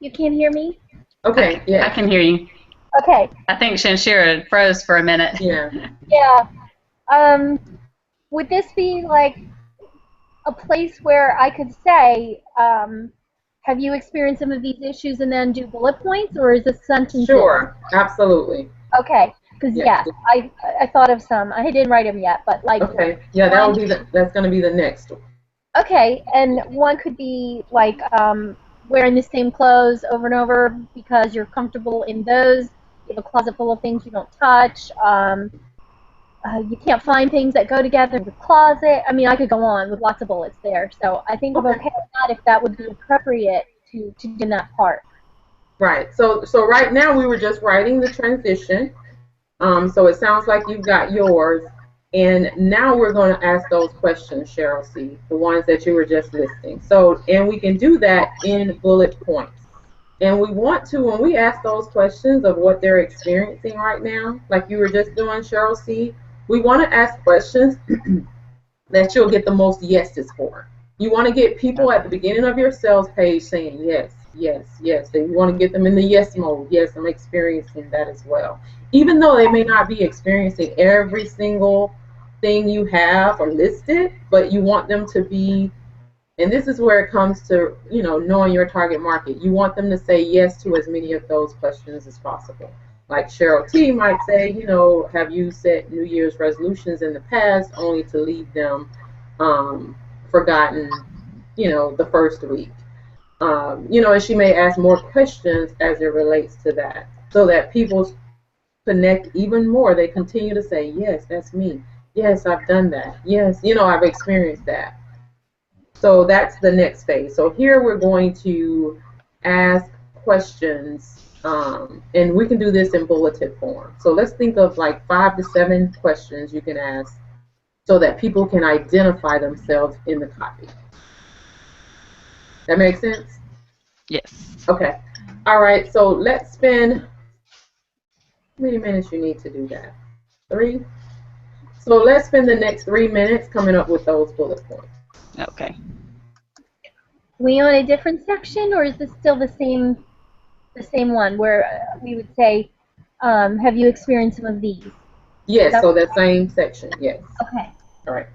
You can't hear me? Okay, yeah. I can hear you. Okay. I think Shanshira froze for a minute. Yeah. Yeah. Would this be like a place where I could say, have you experienced some of these issues and then do bullet points, or is this sentence? Sure, absolutely. Okay, because I thought of some. I didn't write them yet, but like. Okay, yeah, that will be that's going to be the next one. Okay, and one could be like wearing the same clothes over and over because you're comfortable in those. You have a closet full of things you don't touch. You can't find things that go together in the closet. I mean, I could go on with lots of bullets there. So I think I'm okay with that if that would be appropriate to do in that part. Right. So right now we were just writing the transition. So it sounds like you've got yours. And now we're going to ask those questions, Cheryl C., the ones that you were just listing. So, and we can do that in bullet points. And we want to, when we ask those questions of what they're experiencing right now, like you were just doing, Cheryl C., we want to ask questions that you'll get the most yeses for. You want to get people at the beginning of your sales page saying yes, yes, yes. And you want to get them in the yes mode. Yes, I'm experiencing that as well. Even though they may not be experiencing every single thing you have listed, but you want them to be, and this is where it comes to, you know, knowing your target market. You want them to say yes to as many of those questions as possible. Like Cheryl T might say, you know, have you set New Year's resolutions in the past only to leave them forgotten, you know, the first week? You know, and she may ask more questions as it relates to that, so that people connect even more. They continue to say, yes, that's me. Yes, I've done that. Yes, you know, I've experienced that. So that's the next phase. So here we're going to ask questions, and we can do this in bulleted form. So let's think of like 5 to 7 questions you can ask so that people can identify themselves in the copy. That makes sense? Yes. Okay. All right. So let's spend, how many minutes you need to do that? 3? So let's spend the next 3 minutes coming up with those bullet points. Okay. We on a different section, or is this still the same one where we would say, have you experienced some of these? Yes, so that same section, yes. Okay. All right.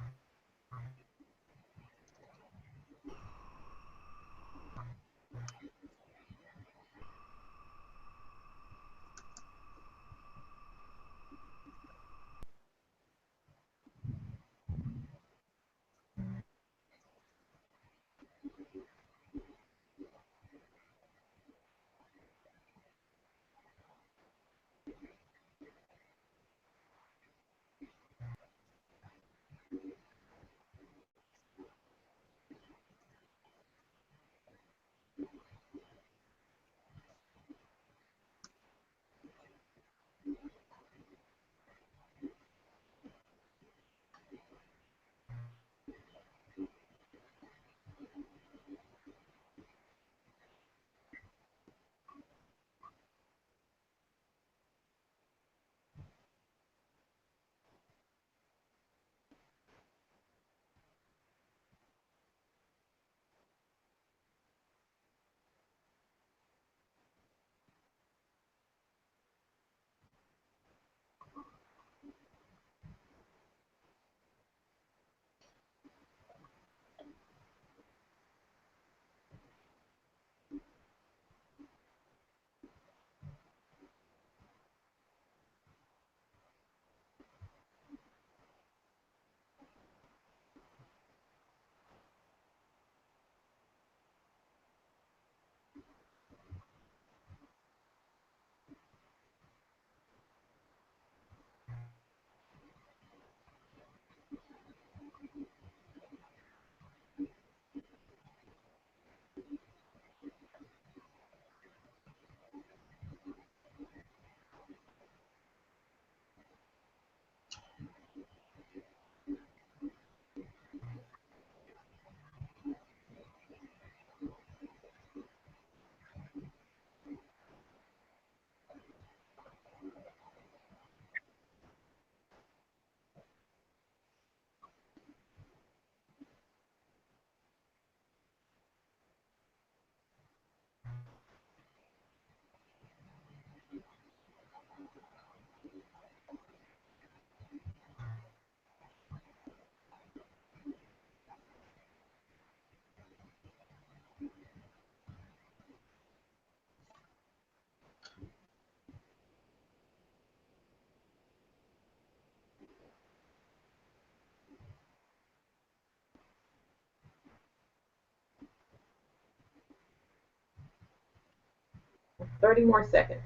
Thirty more seconds.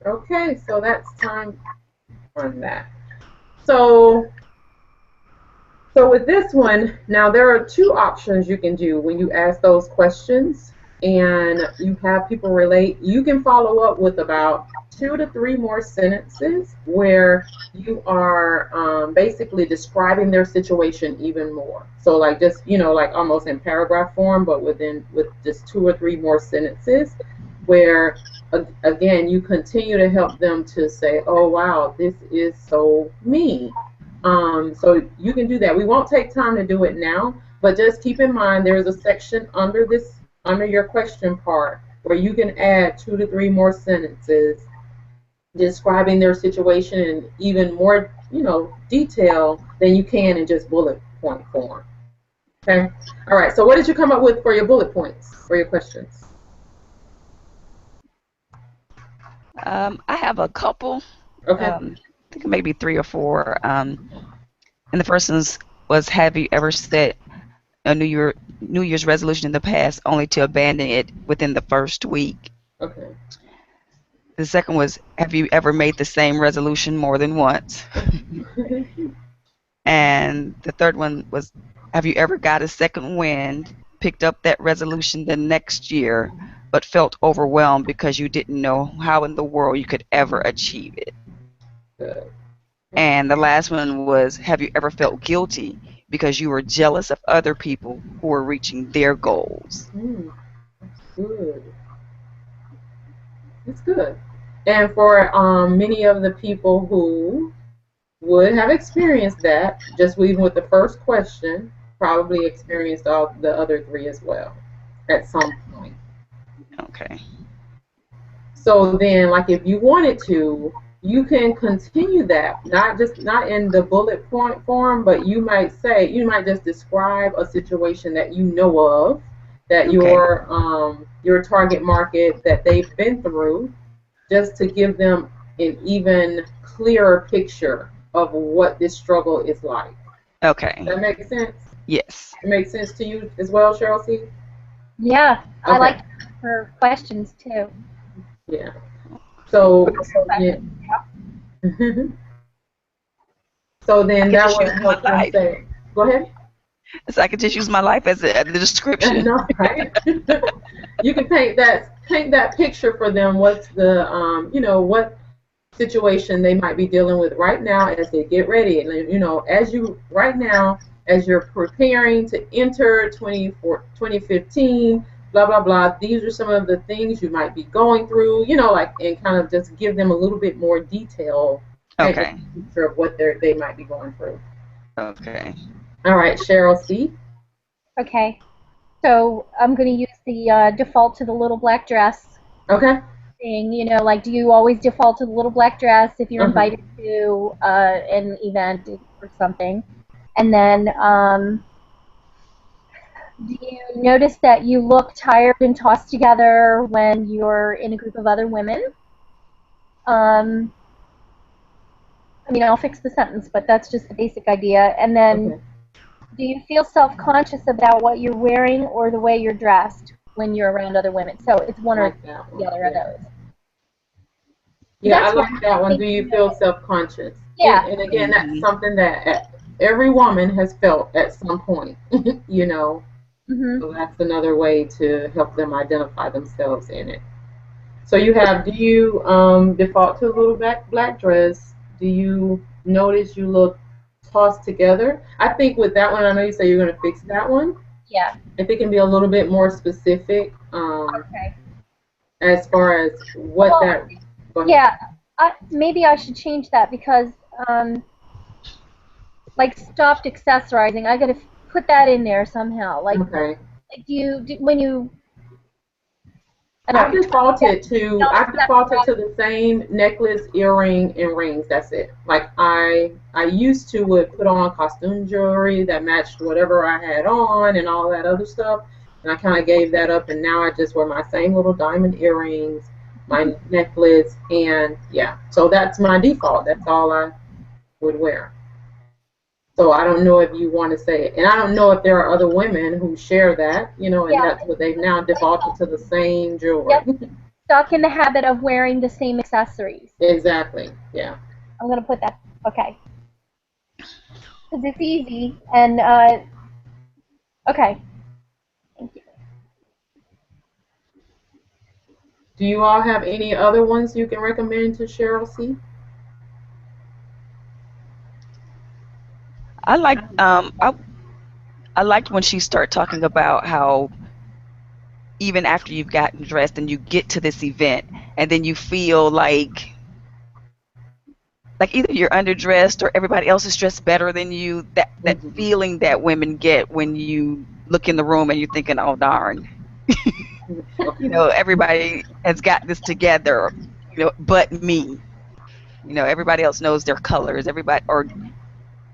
Okay, so that's time on that. So with this one, now there are 2 options you can do when you ask those questions. and you have people relate, you can follow up with about 2 to 3 more sentences where you are basically describing their situation even more. So like just, like almost in paragraph form, but with just 2 or 3 more sentences where again, you continue to help them to say, oh wow, this is so me. So you can do that. We won't take time to do it now, but just keep in mind there's a section under your question part where you can add 2 to 3 more sentences describing their situation in even more, detail than you can in just bullet point form. Okay. All right. So what did you come up with for your bullet points for your questions? I have a couple. Okay. I think maybe 3 or 4. And the first one was, have you ever set a New Year's resolution in the past only to abandon it within the first week? Okay. The second was, have you ever made the same resolution more than once? And the third one was, have you ever got a second wind, picked up that resolution the next year, but felt overwhelmed because you didn't know how in the world you could ever achieve it? Good. And the last one was, have you ever felt guilty because you were jealous of other people who were reaching their goals? That's good. It's good. And for many of the people who would have experienced that, just even with the first question, probably experienced all the other 3 as well at some point. Okay. So then, like if you wanted to, you can continue that, not in the bullet point form, but you might just describe a situation that you know of, that your target market that they've been through, just to give them an even clearer picture of what this struggle is like. Okay. Does that make sense? Yes. It makes sense to you as well, Cheryl C? Yeah, okay. I like her questions too. Yeah. So yeah. So then that would help them say. Go ahead. So I could just use my life as the description. No, right? You can paint that picture for them. What's the what situation they might be dealing with right now as they get ready, and as you're preparing to enter 2015, blah blah blah. These are some of the things you might be going through. And kind of just give them a little bit more detail. Okay. Picture of what they might be going through. Okay. All right, Cheryl C. Okay. So I'm going to use the default to the little black dress. Okay. Thing, like, do you always default to the little black dress if you're invited to an event or something? And then, do you notice that you look tired and tossed together when you're in a group of other women? I'll fix the sentence, but that's just the basic idea. And then, do you feel self-conscious about what you're wearing or the way you're dressed when you're around other women? So it's one or the other of those. Yeah, I like that one. Do you feel self-conscious? Yeah. And again, that's something that every woman has felt at some point, So that's another way to help them identify themselves in it. So do you default to a little black dress? Do you notice you look tossed together? I think with that one, I know you say you're going to fix that one. Yeah. I think it can be a little bit more specific as far as what that... Yeah, maybe I should change that because, like, stopped accessorizing. I got to put that in there somehow. Like, when you. I defaulted to the same necklace, earring, and rings. That's it. Like I used to would put on costume jewelry that matched whatever I had on and all that other stuff, and I kind of gave that up. And now I just wear my same little diamond earrings, my necklace, and yeah. So that's my default. That's all I would wear. So I don't know if you want to say it. And I don't know if there are other women who share that, and that's what they've now defaulted to the same jewelry. Yep. Stuck in the habit of wearing the same accessories. Exactly, yeah. I'm going to put that, okay. Because it's easy, and, okay. Thank you. Do you all have any other ones you can recommend to Cheryl C? I like I liked when she started talking about how even after you've gotten dressed and you get to this event and then you feel like either you're underdressed or everybody else is dressed better than you, that feeling that women get when you look in the room and you're thinking, oh darn, everybody has got this together, but me. Everybody else knows their colors, everybody, or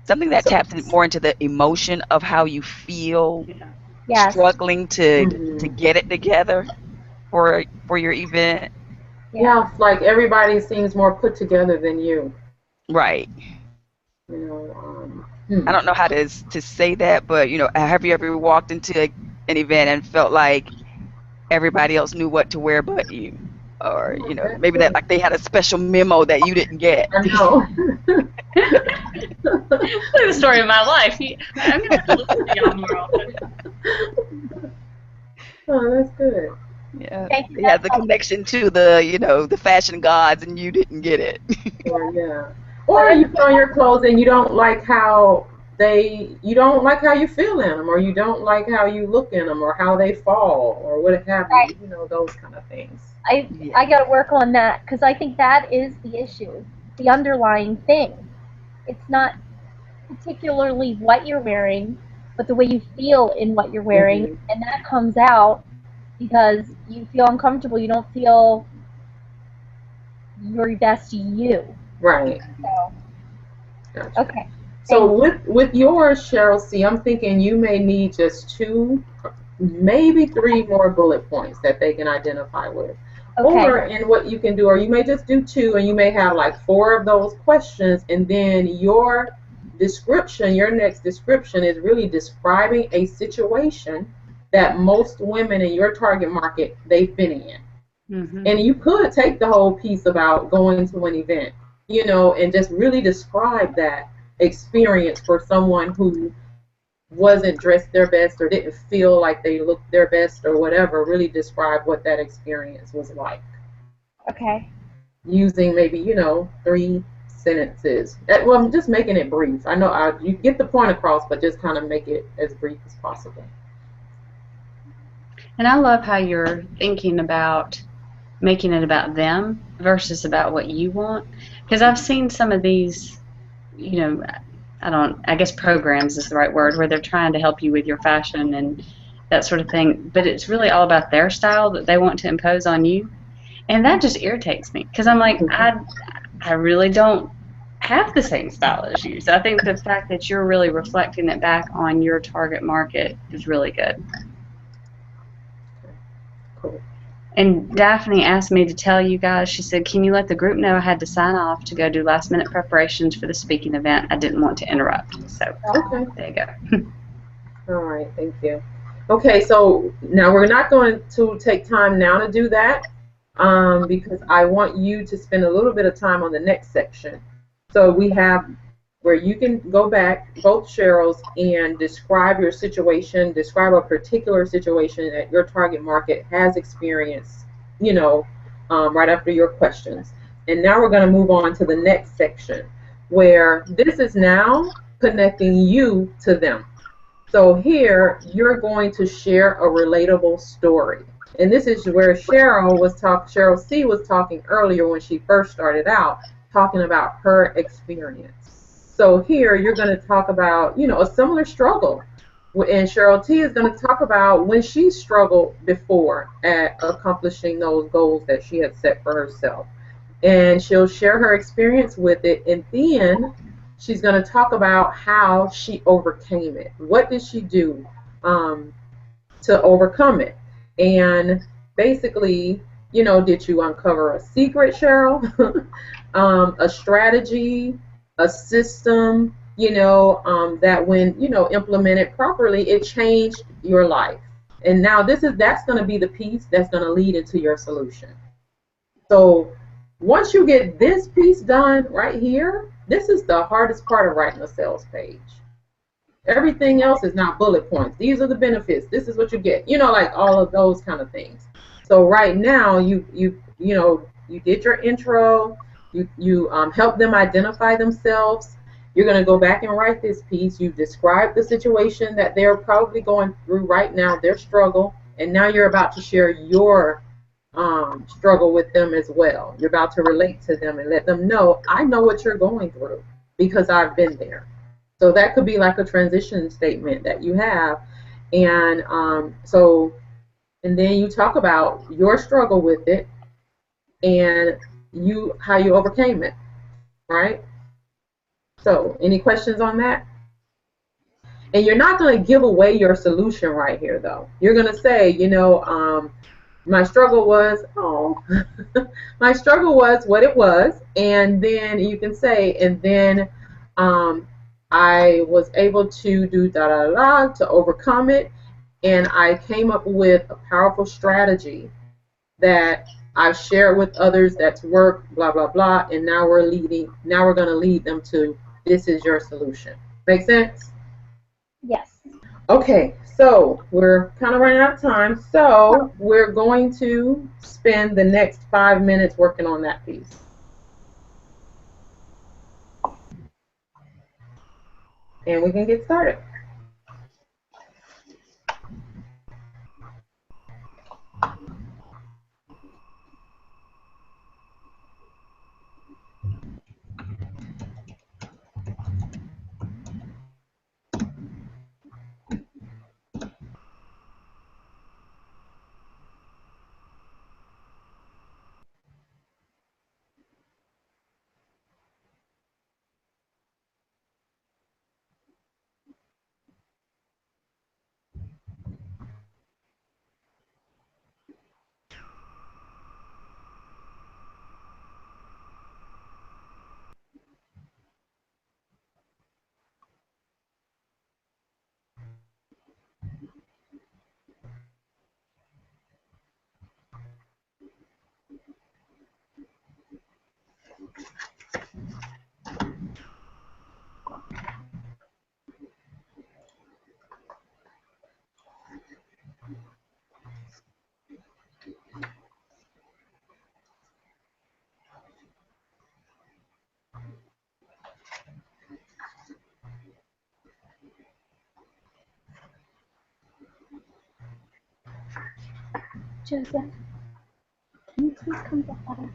something that taps more into the emotion of how you feel, struggling to get it together for your event. Yeah, like everybody seems more put together than you. Right. I don't know how to say that, but have you ever walked into an event and felt like everybody else knew what to wear but you? Or maybe that like they had a special memo that you didn't get. I know. Like the story of my life. I'm gonna have to listen to y'all more often. Oh, that's good. Yeah, they had the connection to the fashion gods, and you didn't get it. Or you put on your clothes and you don't like how you don't like how you feel in them, or you don't like how you look in them, or how they fall, or what have you. Those kind of things. I got to work on that, because I think that is the issue, the underlying thing. It's not particularly what you're wearing, but the way you feel in what you're wearing, and that comes out because you feel uncomfortable. You don't feel your best you. Right. So, gotcha. Okay. So with yours, Cheryl C., I'm thinking you may need just 2, maybe 3 more bullet points that they can identify with. Okay. Or, and what you can do, or you may just do 2, and you may have like 4 of those questions, and then your description, your next description is really describing a situation that most women in your target market, they've been in. And you could take the whole piece about going to an event, and just really describe that experience for someone who wasn't dressed their best or didn't feel like they looked their best or whatever. Really describe what that experience was like. Okay. Using maybe 3 sentences. Well, I'm just making it brief. I know you get the point across, but just kind of make it as brief as possible. And I love how you're thinking about making it about them versus about what you want, because I've seen some of these, I guess programs is the right word, where they're trying to help you with your fashion and that sort of thing, but it's really all about their style that they want to impose on you, and that just irritates me, because I'm like, I really don't have the same style as you. So I think the fact that you're really reflecting it back on your target market is really good. Cool. And Daphne asked me to tell you guys, she said, can you let the group know I had to sign off to go do last minute preparations for the speaking event? I didn't want to interrupt. So there you go. All right, thank you. Okay, so now we're not going to take time now to do that because I want you to spend a little bit of time on the next section. So we have where you can go back, both Cheryl's, and describe your situation, describe a particular situation that your target market has experienced, right after your questions. And now we're going to move on to the next section, where this is now connecting you to them. So here, you're going to share a relatable story. And this is where Cheryl C. was talking earlier when she first started out, talking about her experience. So here you're going to talk about, a similar struggle. And Cheryl T. is going to talk about when she struggled before at accomplishing those goals that she had set for herself. And she'll share her experience with it. And then she's going to talk about how she overcame it. What did she do to overcome it? And basically, did you uncover a secret, Cheryl? A strategy, a system, that when, implemented properly, it changed your life. And now that's going to be the piece that's going to lead into your solution. So once you get this piece done right here, this is the hardest part of writing a sales page. Everything else is not bullet points. These are the benefits. This is what you get. Like all of those kind of things. So right now, you did your intro. You help them identify themselves. You're going to go back and write this piece. You describe the situation that they're probably going through right now, their struggle, and now you're about to share your struggle with them as well. You're about to relate to them and let them know, I know what you're going through because I've been there. So that could be like a transition statement that you have. And and then you talk about your struggle with it and how you overcame it, right? So any questions on that? And you're not going to give away your solution right here, though. You're going to say, my struggle was, my struggle was what it was. And then you can say, and then I was able to do da da da to overcome it. And I came up with a powerful strategy that I've shared with others that's worked, blah, blah, blah. And now we're going to lead them to this is your solution. Make sense? Yes. Okay, so we're kind of running out of time. So we're going to spend the next 5 minutes working on that piece. And we can get started. Joseph, can you please come get butter?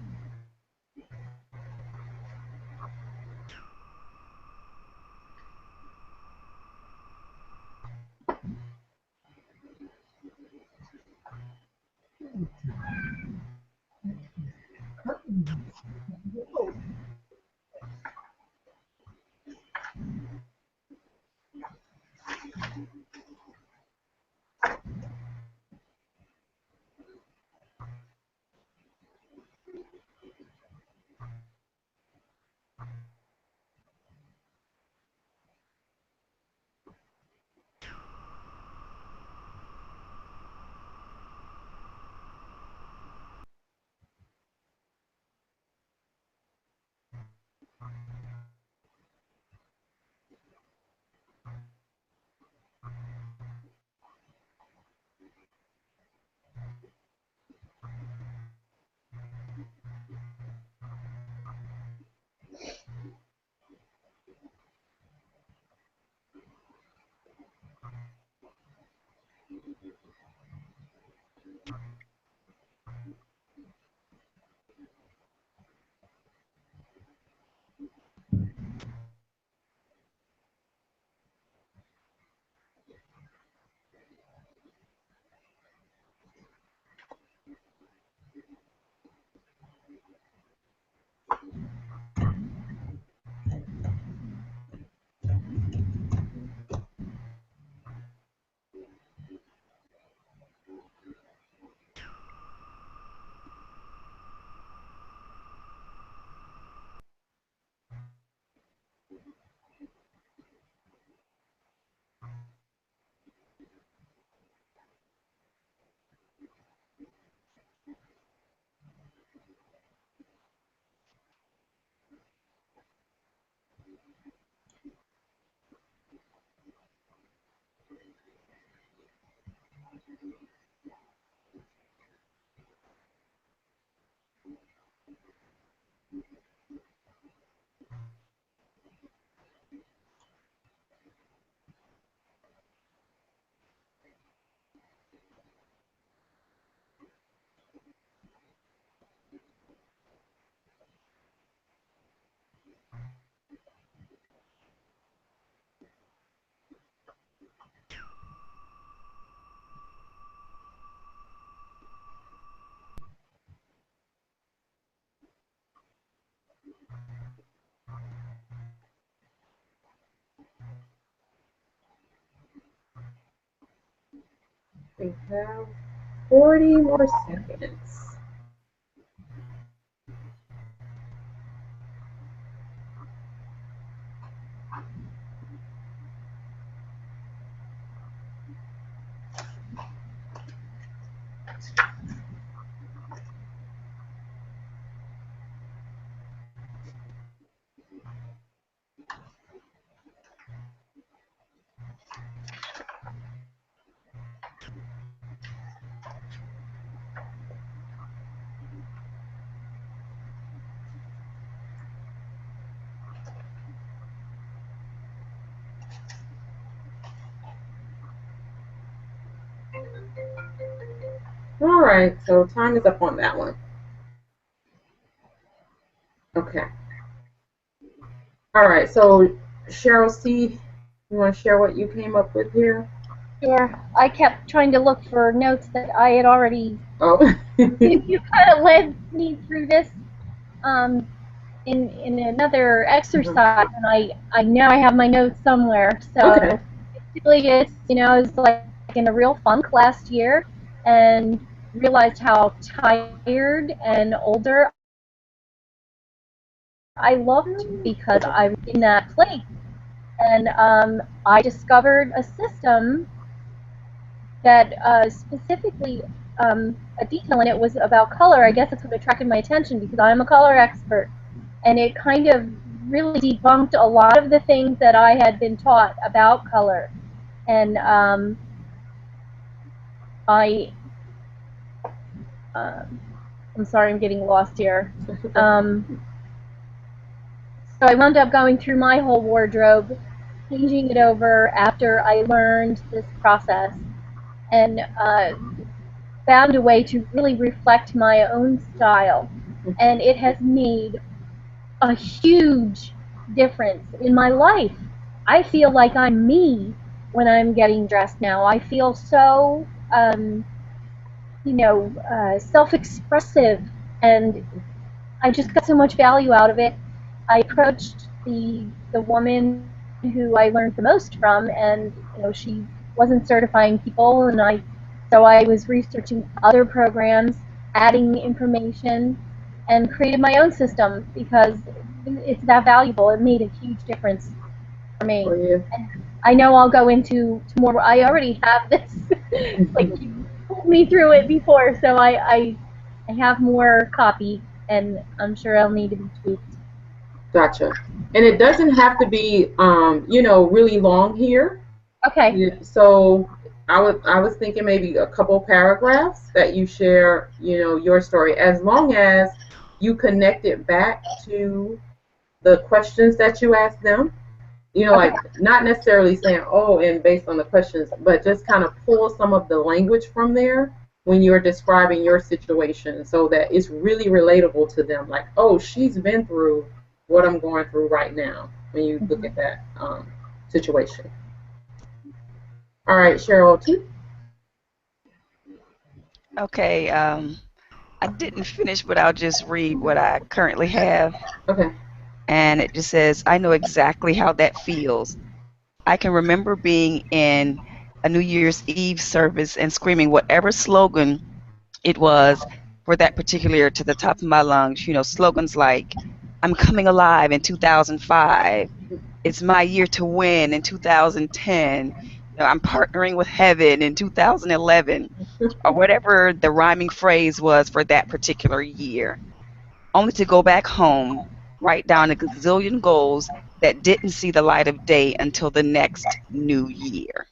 We have 40 more seconds. All right, so time is up on that one. Okay. All right, so Cheryl C., you want to share what you came up with here? Sure. I kept trying to look for notes that I had already. Oh. You kind of led me through this in another exercise, and I know I have my notes somewhere. So okay. basically, it's I was like in a real funk last year, and realized how tired and older I looked because I was in that place. And I discovered a system that specifically a detail in it was about color. I guess that's what attracted my attention because I'm a color expert. And it kind of really debunked a lot of the things that I had been taught about color. And I'm sorry, I'm getting lost here. So I wound up going through my whole wardrobe, changing it over after I learned this process, and found a way to really reflect my own style. And it has made a huge difference in my life. I feel like I'm me when I'm getting dressed now. I feel so, self-expressive, and I just got so much value out of it. I approached the woman who I learned the most from, and she wasn't certifying people, and so I was researching other programs, adding information, and created my own system because it's that valuable. It made a huge difference for me. For you. And I know I'll go into more. I already have this, like you pulled me through it before, so I have more copy, and I'm sure I'll need to be tweaked. Gotcha. And it doesn't have to be, really long here. Okay. So I was thinking maybe a couple paragraphs that you share, your story, as long as you connect it back to the questions that you asked them. Like not necessarily saying, oh, and based on the questions, but just kind of pull some of the language from there when you're describing your situation so that it's really relatable to them. Like, oh, she's been through what I'm going through right now when you look at that situation. All right, Cheryl, too. Okay, I didn't finish, but I'll just read what I currently have. Okay. And it just says, I know exactly how that feels. I can remember being in a New Year's Eve service and screaming whatever slogan it was for that particular year to the top of my lungs. Slogans like, I'm coming alive in 2005. It's my year to win in 2010. I'm partnering with heaven in 2011, or whatever the rhyming phrase was for that particular year. Only to go back home, write down a gazillion goals that didn't see the light of day until the next new year.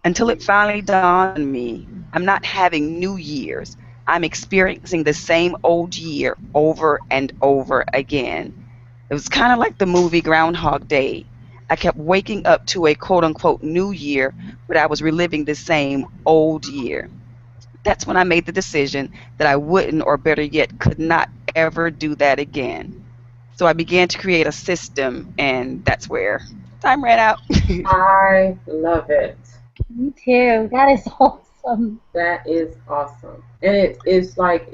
Until it finally dawned on me, I'm not having new years. I'm experiencing the same old year over and over again. It was kind of like the movie Groundhog Day. I kept waking up to a quote unquote new year, but I was reliving the same old year. That's when I made the decision that I wouldn't, or better yet, could not ever do that again. So I began to create a system, and that's where time ran out. I love it. Me too. That is awesome. That is awesome. And it's like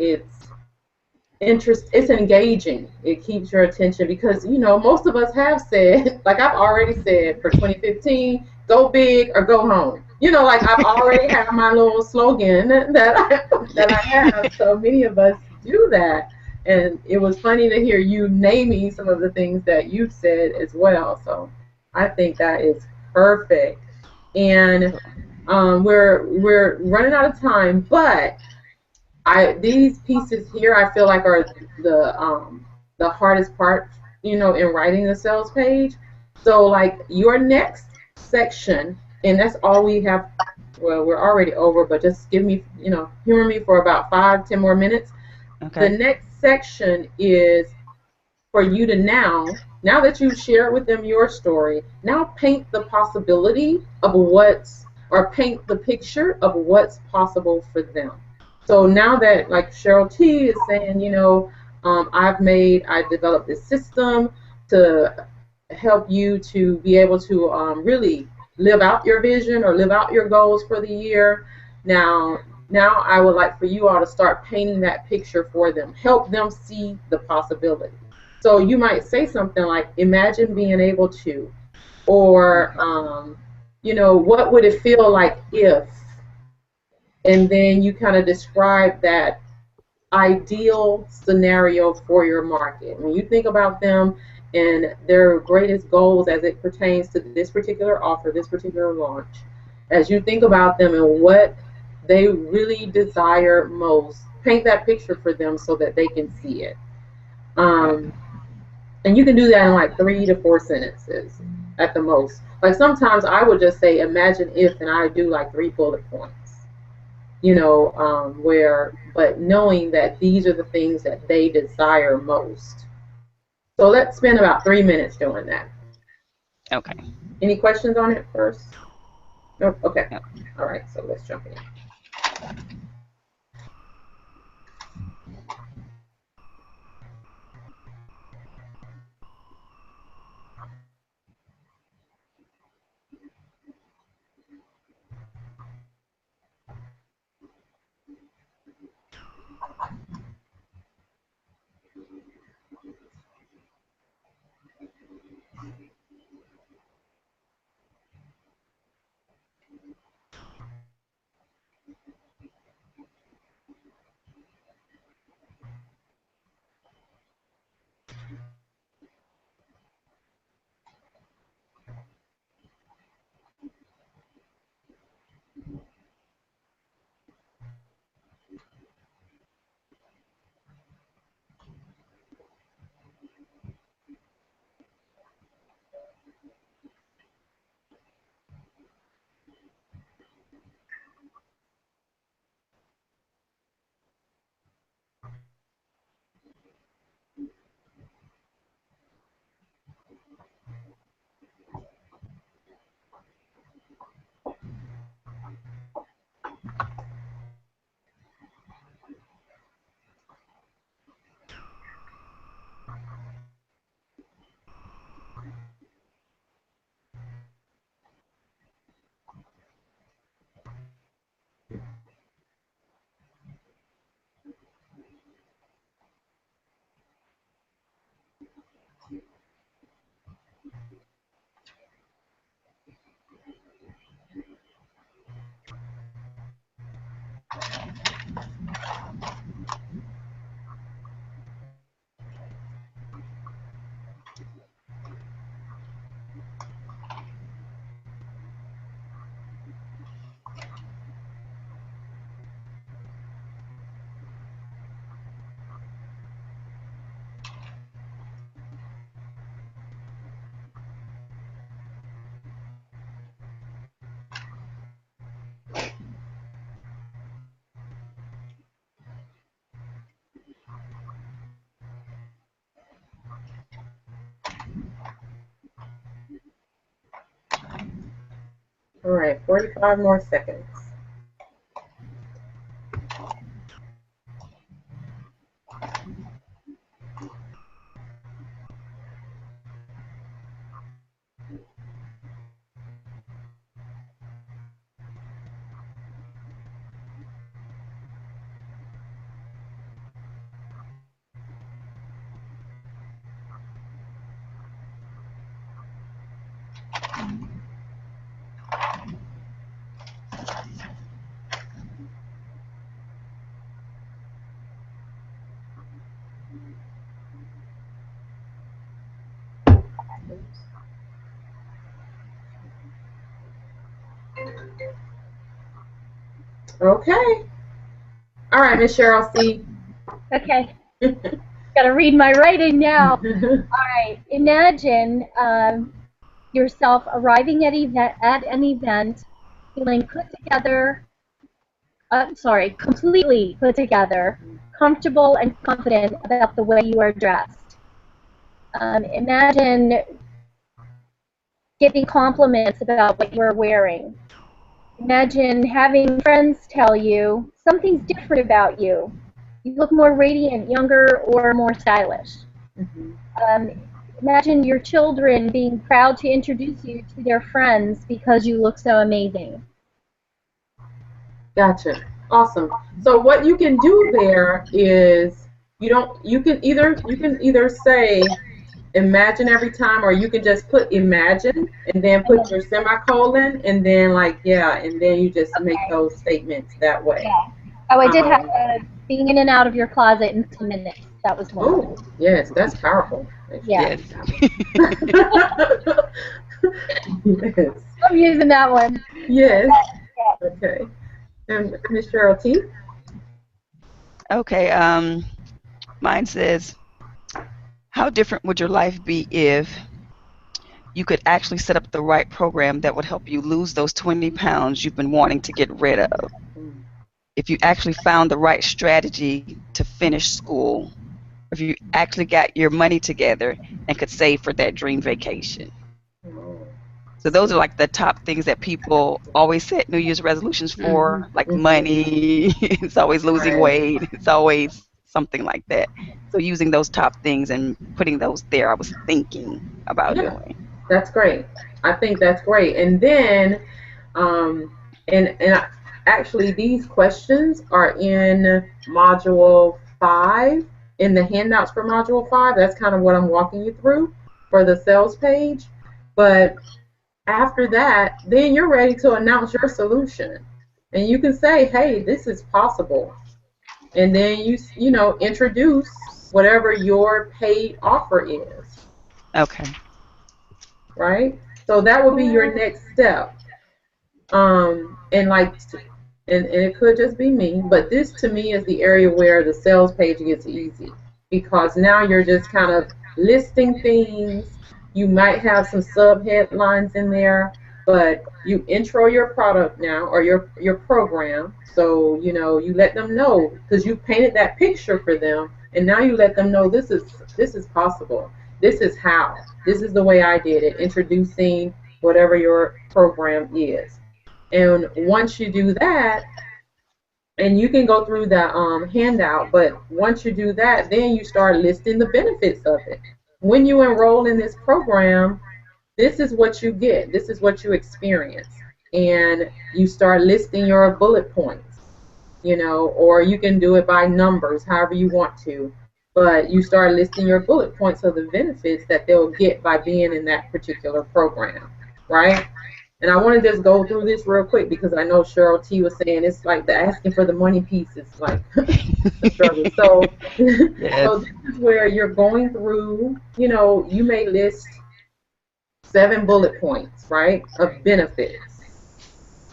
it's engaging. It keeps your attention because, you know, most of us have said, like I've already said for 2015, go big or go home. You know, like I've already have my little slogan that I have. So many of us do that. And it was funny to hear you naming some of the things that you've said as well. So I think that is perfect. And we're running out of time, but these pieces here I feel like are the hardest part, you know, in writing the sales page. So like your next section, and that's all we have. Well, we're already over, but just give me, you know, humor me for about 5-10 more minutes. Okay. The next section is for you to now that you've shared with them your story, now paint the possibility of or paint the picture of what's possible for them. So now that, like Cheryl T is saying, you know, I developed this system to help you to be able to really live out your vision or live out your goals for the year. Now I would like for you all to start painting that picture for them. Help them see the possibility. So you might say something like, imagine being able to, or, you know, what would it feel like if, and then you kind of describe that ideal scenario for your market. When you think about them and their greatest goals as it pertains to this particular offer, this particular launch, as you think about them and what they really desire most, paint that picture for them so that they can see it. And you can do that in like 3 to 4 sentences at the most. Like sometimes I would just say, imagine if, and I do like 3 bullet points. You know, but knowing that these are the things that they desire most. So let's spend about 3 minutes doing that. Okay. Any questions on it first? Nope. Okay. Yep. All right. So let's jump in. All right, 45 more seconds. Okay. All right, Miss Cheryl C. Okay. Gotta read my writing now. All right. Imagine yourself arriving at an event, feeling put together. Completely put together, comfortable and confident about the way you are dressed. Imagine getting compliments about what you are wearing. Imagine having friends tell you something's different about you. You look more radiant, younger, or more stylish. Um, Imagine your children being proud to introduce you to their friends because you look so amazing. Gotcha. Awesome. So what you can do there is you can either say imagine every time, or you can just put imagine and then put your semicolon and then and then you just make those statements that way. Yeah. Oh, I did have being in and out of your closet in 10 minutes. That was one. Oh, yes, that's powerful. Yeah. Yes. I'm using that one. Yes. Okay. And Ms. Cheryl T. Okay. Mine says, how different would your life be if you could actually set up the right program that would help you lose those 20 pounds you've been wanting to get rid of? If you actually found the right strategy to finish school, if you actually got your money together and could save for that dream vacation. So those are like the top things that people always set New Year's resolutions for, like money, it's always losing weight, it's always something like that. So using those top things and putting those there, I was thinking about doing. That's great. I think that's great. And then, actually these questions are in Module 5, in the handouts for Module 5. That's kind of what I'm walking you through for the sales page. But after that, then you're ready to announce your solution. And you can say, hey, this is possible. And then you introduce whatever your paid offer is. Okay. Right? So that would be your next step. And it could just be me, but this to me is the area where the sales page gets easy, because now you're just kind of listing things. You might have some sub headlines in there, but you intro your product now, or your program. So you let them know, because you painted that picture for them, and now you let them know this is possible. This is how. This is the way I did it, introducing whatever your program is. And once you do that, and you can go through the handout, but once you do that, then you start listing the benefits of it. When you enroll in this program, this is what you get. This is what you experience. And you start listing your bullet points, or you can do it by numbers, however you want to. But you start listing your bullet points of the benefits that they'll get by being in that particular program, right? And I want to just go through this real quick, because I know Cheryl T was saying it's like the asking for the money piece is like a struggle. So, so this is where you're going through, you may list 7 bullet points, right, of benefits.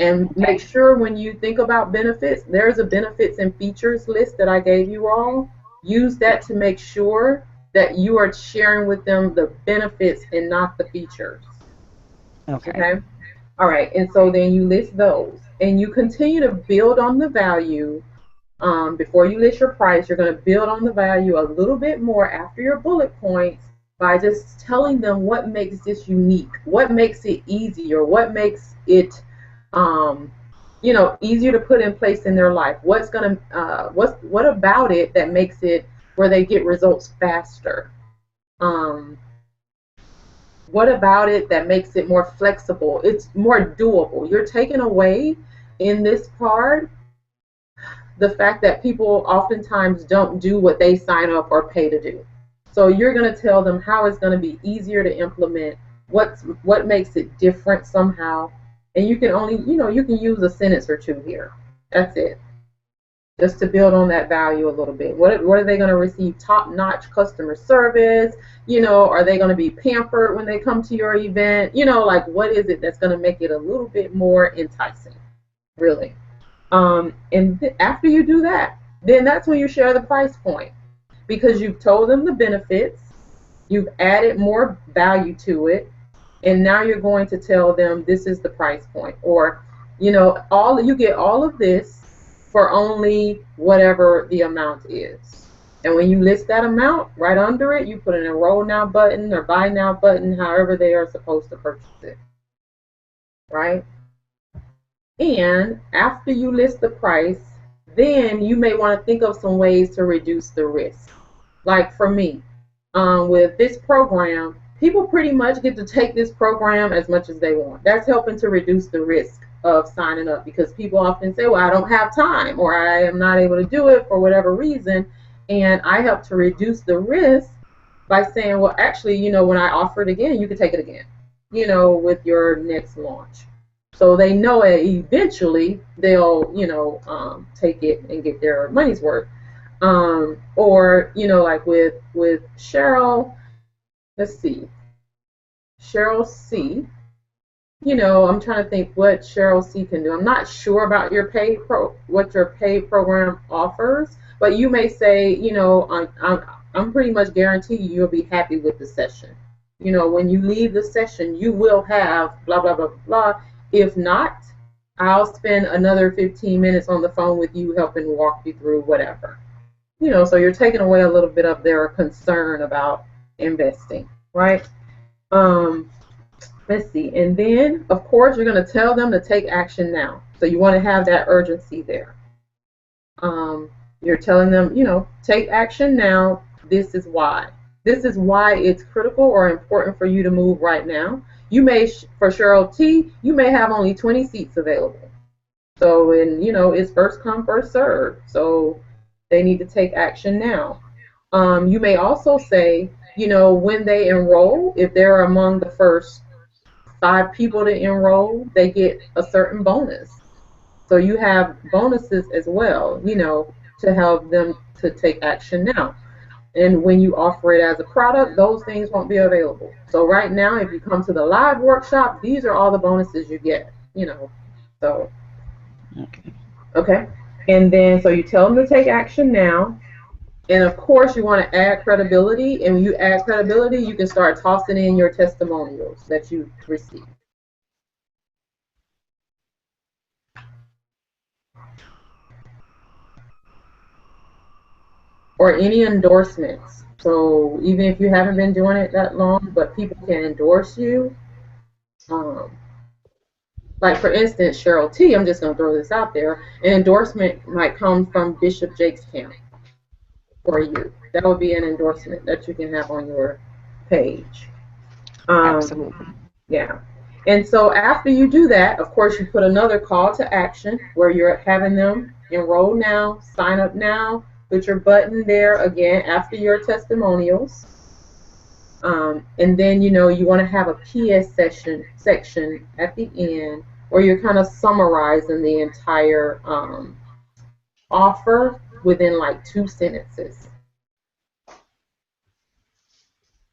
And make sure when you think about benefits, there's a benefits and features list that I gave you all. Use that to make sure that you are sharing with them the benefits and not the features. Okay? All right, and so then you list those, and you continue to build on the value. Before you list your price, you're going to build on the value a little bit more after your bullet points by just telling them what makes this unique, what makes it easier, what makes it easier to put in place in their life. What about it that makes it where they get results faster? What about it that makes it more flexible? It's more doable. You're taking away in this part the fact that people oftentimes don't do what they sign up or pay to do. So you're going to tell them how it's going to be easier to implement, what makes it different somehow. And you can only, you can use a sentence or two here. That's it. Just to build on that value a little bit. What are they going to receive? Top-notch customer service? Are they going to be pampered when they come to your event? Like, what is it that's going to make it a little bit more enticing, really? And after you do that, then that's when you share the price point, because you've told them the benefits, you've added more value to it, and now you're going to tell them this is the price point, or all you get all of this for only whatever the amount is. And when you list that amount, right under it, you put an enroll now button or buy now button, however they are supposed to purchase it. Right? And after you list the price, then you may want to think of some ways to reduce the risk. Like for me, with this program, people pretty much get to take this program as much as they want. That's helping to reduce the risk of signing up, because people often say, well, I don't have time, or I am not able to do it for whatever reason. And I help to reduce the risk by saying, well, actually, when I offer it again, you can take it again, with your next launch. So they know eventually they'll, take it and get their money's worth. Or, like with Cheryl, let's see, Cheryl C. I'm trying to think what Cheryl C can do. I'm not sure about what your paid program offers, but you may say, I'm pretty much guarantee you'll be happy with the session. When you leave the session, you will have blah, blah, blah, blah. If not, I'll spend another 15 minutes on the phone with you helping walk you through whatever. So you're taking away a little bit of their concern about investing, right? Let's see. And then, of course, you're going to tell them to take action now. So you want to have that urgency there. You're telling them, take action now. This is why. This is why it's critical or important for you to move right now. You may, for Cheryl T, you may have only 20 seats available. So, it's first come, first serve. So they need to take action now. You may also say, when they enroll, if they're among the first 5 people to enroll, they get a certain bonus. So you have bonuses as well, to help them to take action now. And when you offer it as a product, those things won't be available. So right now, if you come to the live workshop, these are all the bonuses you get, So, okay. And then, so you tell them to take action now. And of course, you want to add credibility. And when you add credibility, you can start tossing in your testimonials that you receive. Or any endorsements. So even if you haven't been doing it that long, but people can endorse you. Like for instance, Cheryl T, I'm just going to throw this out there. An endorsement might come from Bishop Jake's camp for you. That would be an endorsement that you can have on your page. Absolutely. Yeah. And so after you do that, of course, you put another call to action where you're having them enroll now, sign up now. Put your button there again after your testimonials. And then, you want to have a PS section at the end where you're kind of summarizing the entire offer within like 2 sentences.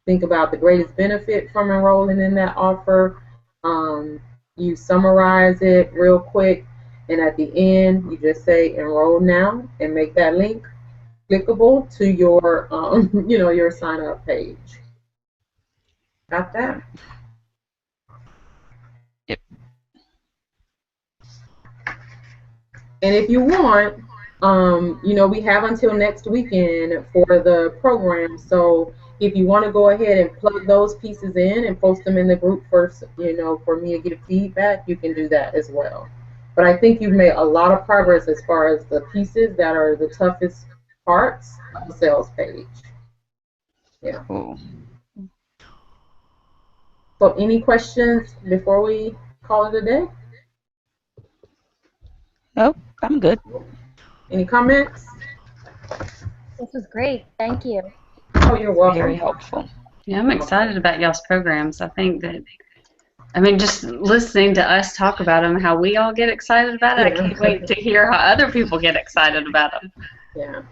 Think about the greatest benefit from enrolling in that offer. You summarize it real quick. And at the end, you just say enroll now and make that link clickable to your, your sign up page. Got that? Yep. And if you want, we have until next weekend for the program. So if you want to go ahead and plug those pieces in and post them in the group first, for me to get feedback, you can do that as well. But I think you've made a lot of progress as far as the pieces that are the toughest parts of the sales page. Yeah. Cool. So any questions before we call it a day? Nope, I'm good. Any comments? This was great. Thank you. Oh, you're welcome. Very helpful. Yeah, I'm excited about y'all's programs. I think that, just listening to us talk about them, how we all get excited about it, I can't wait to hear how other people get excited about them. Yeah.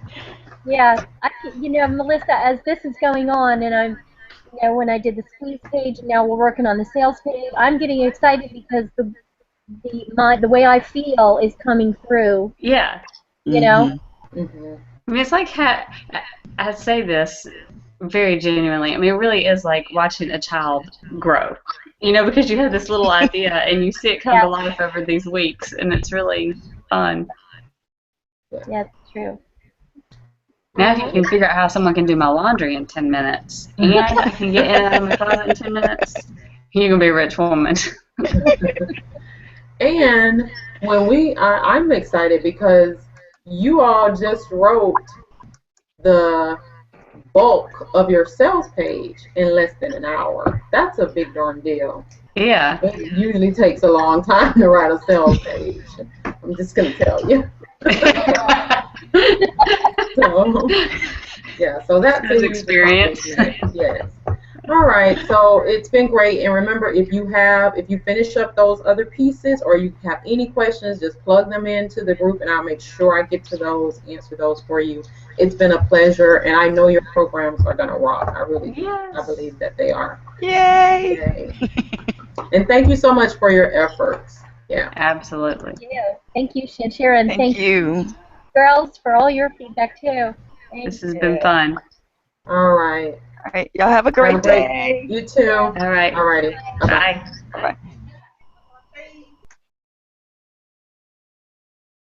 Yeah, Melissa, as this is going on, and I'm, when I did the squeeze page, and now we're working on the sales page, I'm getting excited because the way I feel is coming through. Yeah. You know. Mm-hmm. I mean, it's like I say this very genuinely. I mean, it really is like watching a child grow. You know, because you have this little idea and you see it come to life over these weeks, and it's really fun. Yeah, it's true. Now, if you can figure out how someone can do my laundry in 10 minutes, and I can get in and out of my closet in 10 minutes, you're going to be a rich woman. And when I'm excited because you all just wrote the bulk of your sales page in less than an hour. That's a big darn deal. Yeah. It usually takes a long time to write a sales page. I'm just going to tell you. So that's an experience. Yes. All right, so it's been great. And remember, if you finish up those other pieces or you have any questions, just plug them into the group and I'll make sure I get to those, answer those for you. It's been a pleasure, and I know your programs are going to rock. I really do. I believe that they are. Yay! And thank you so much for your efforts. Yeah. Absolutely. Thank you, Sharon. Thank you. Girls, for all your feedback, too. This has been fun. All right. All right. Y'all have a great day. You too. All right. All righty. Bye. Bye.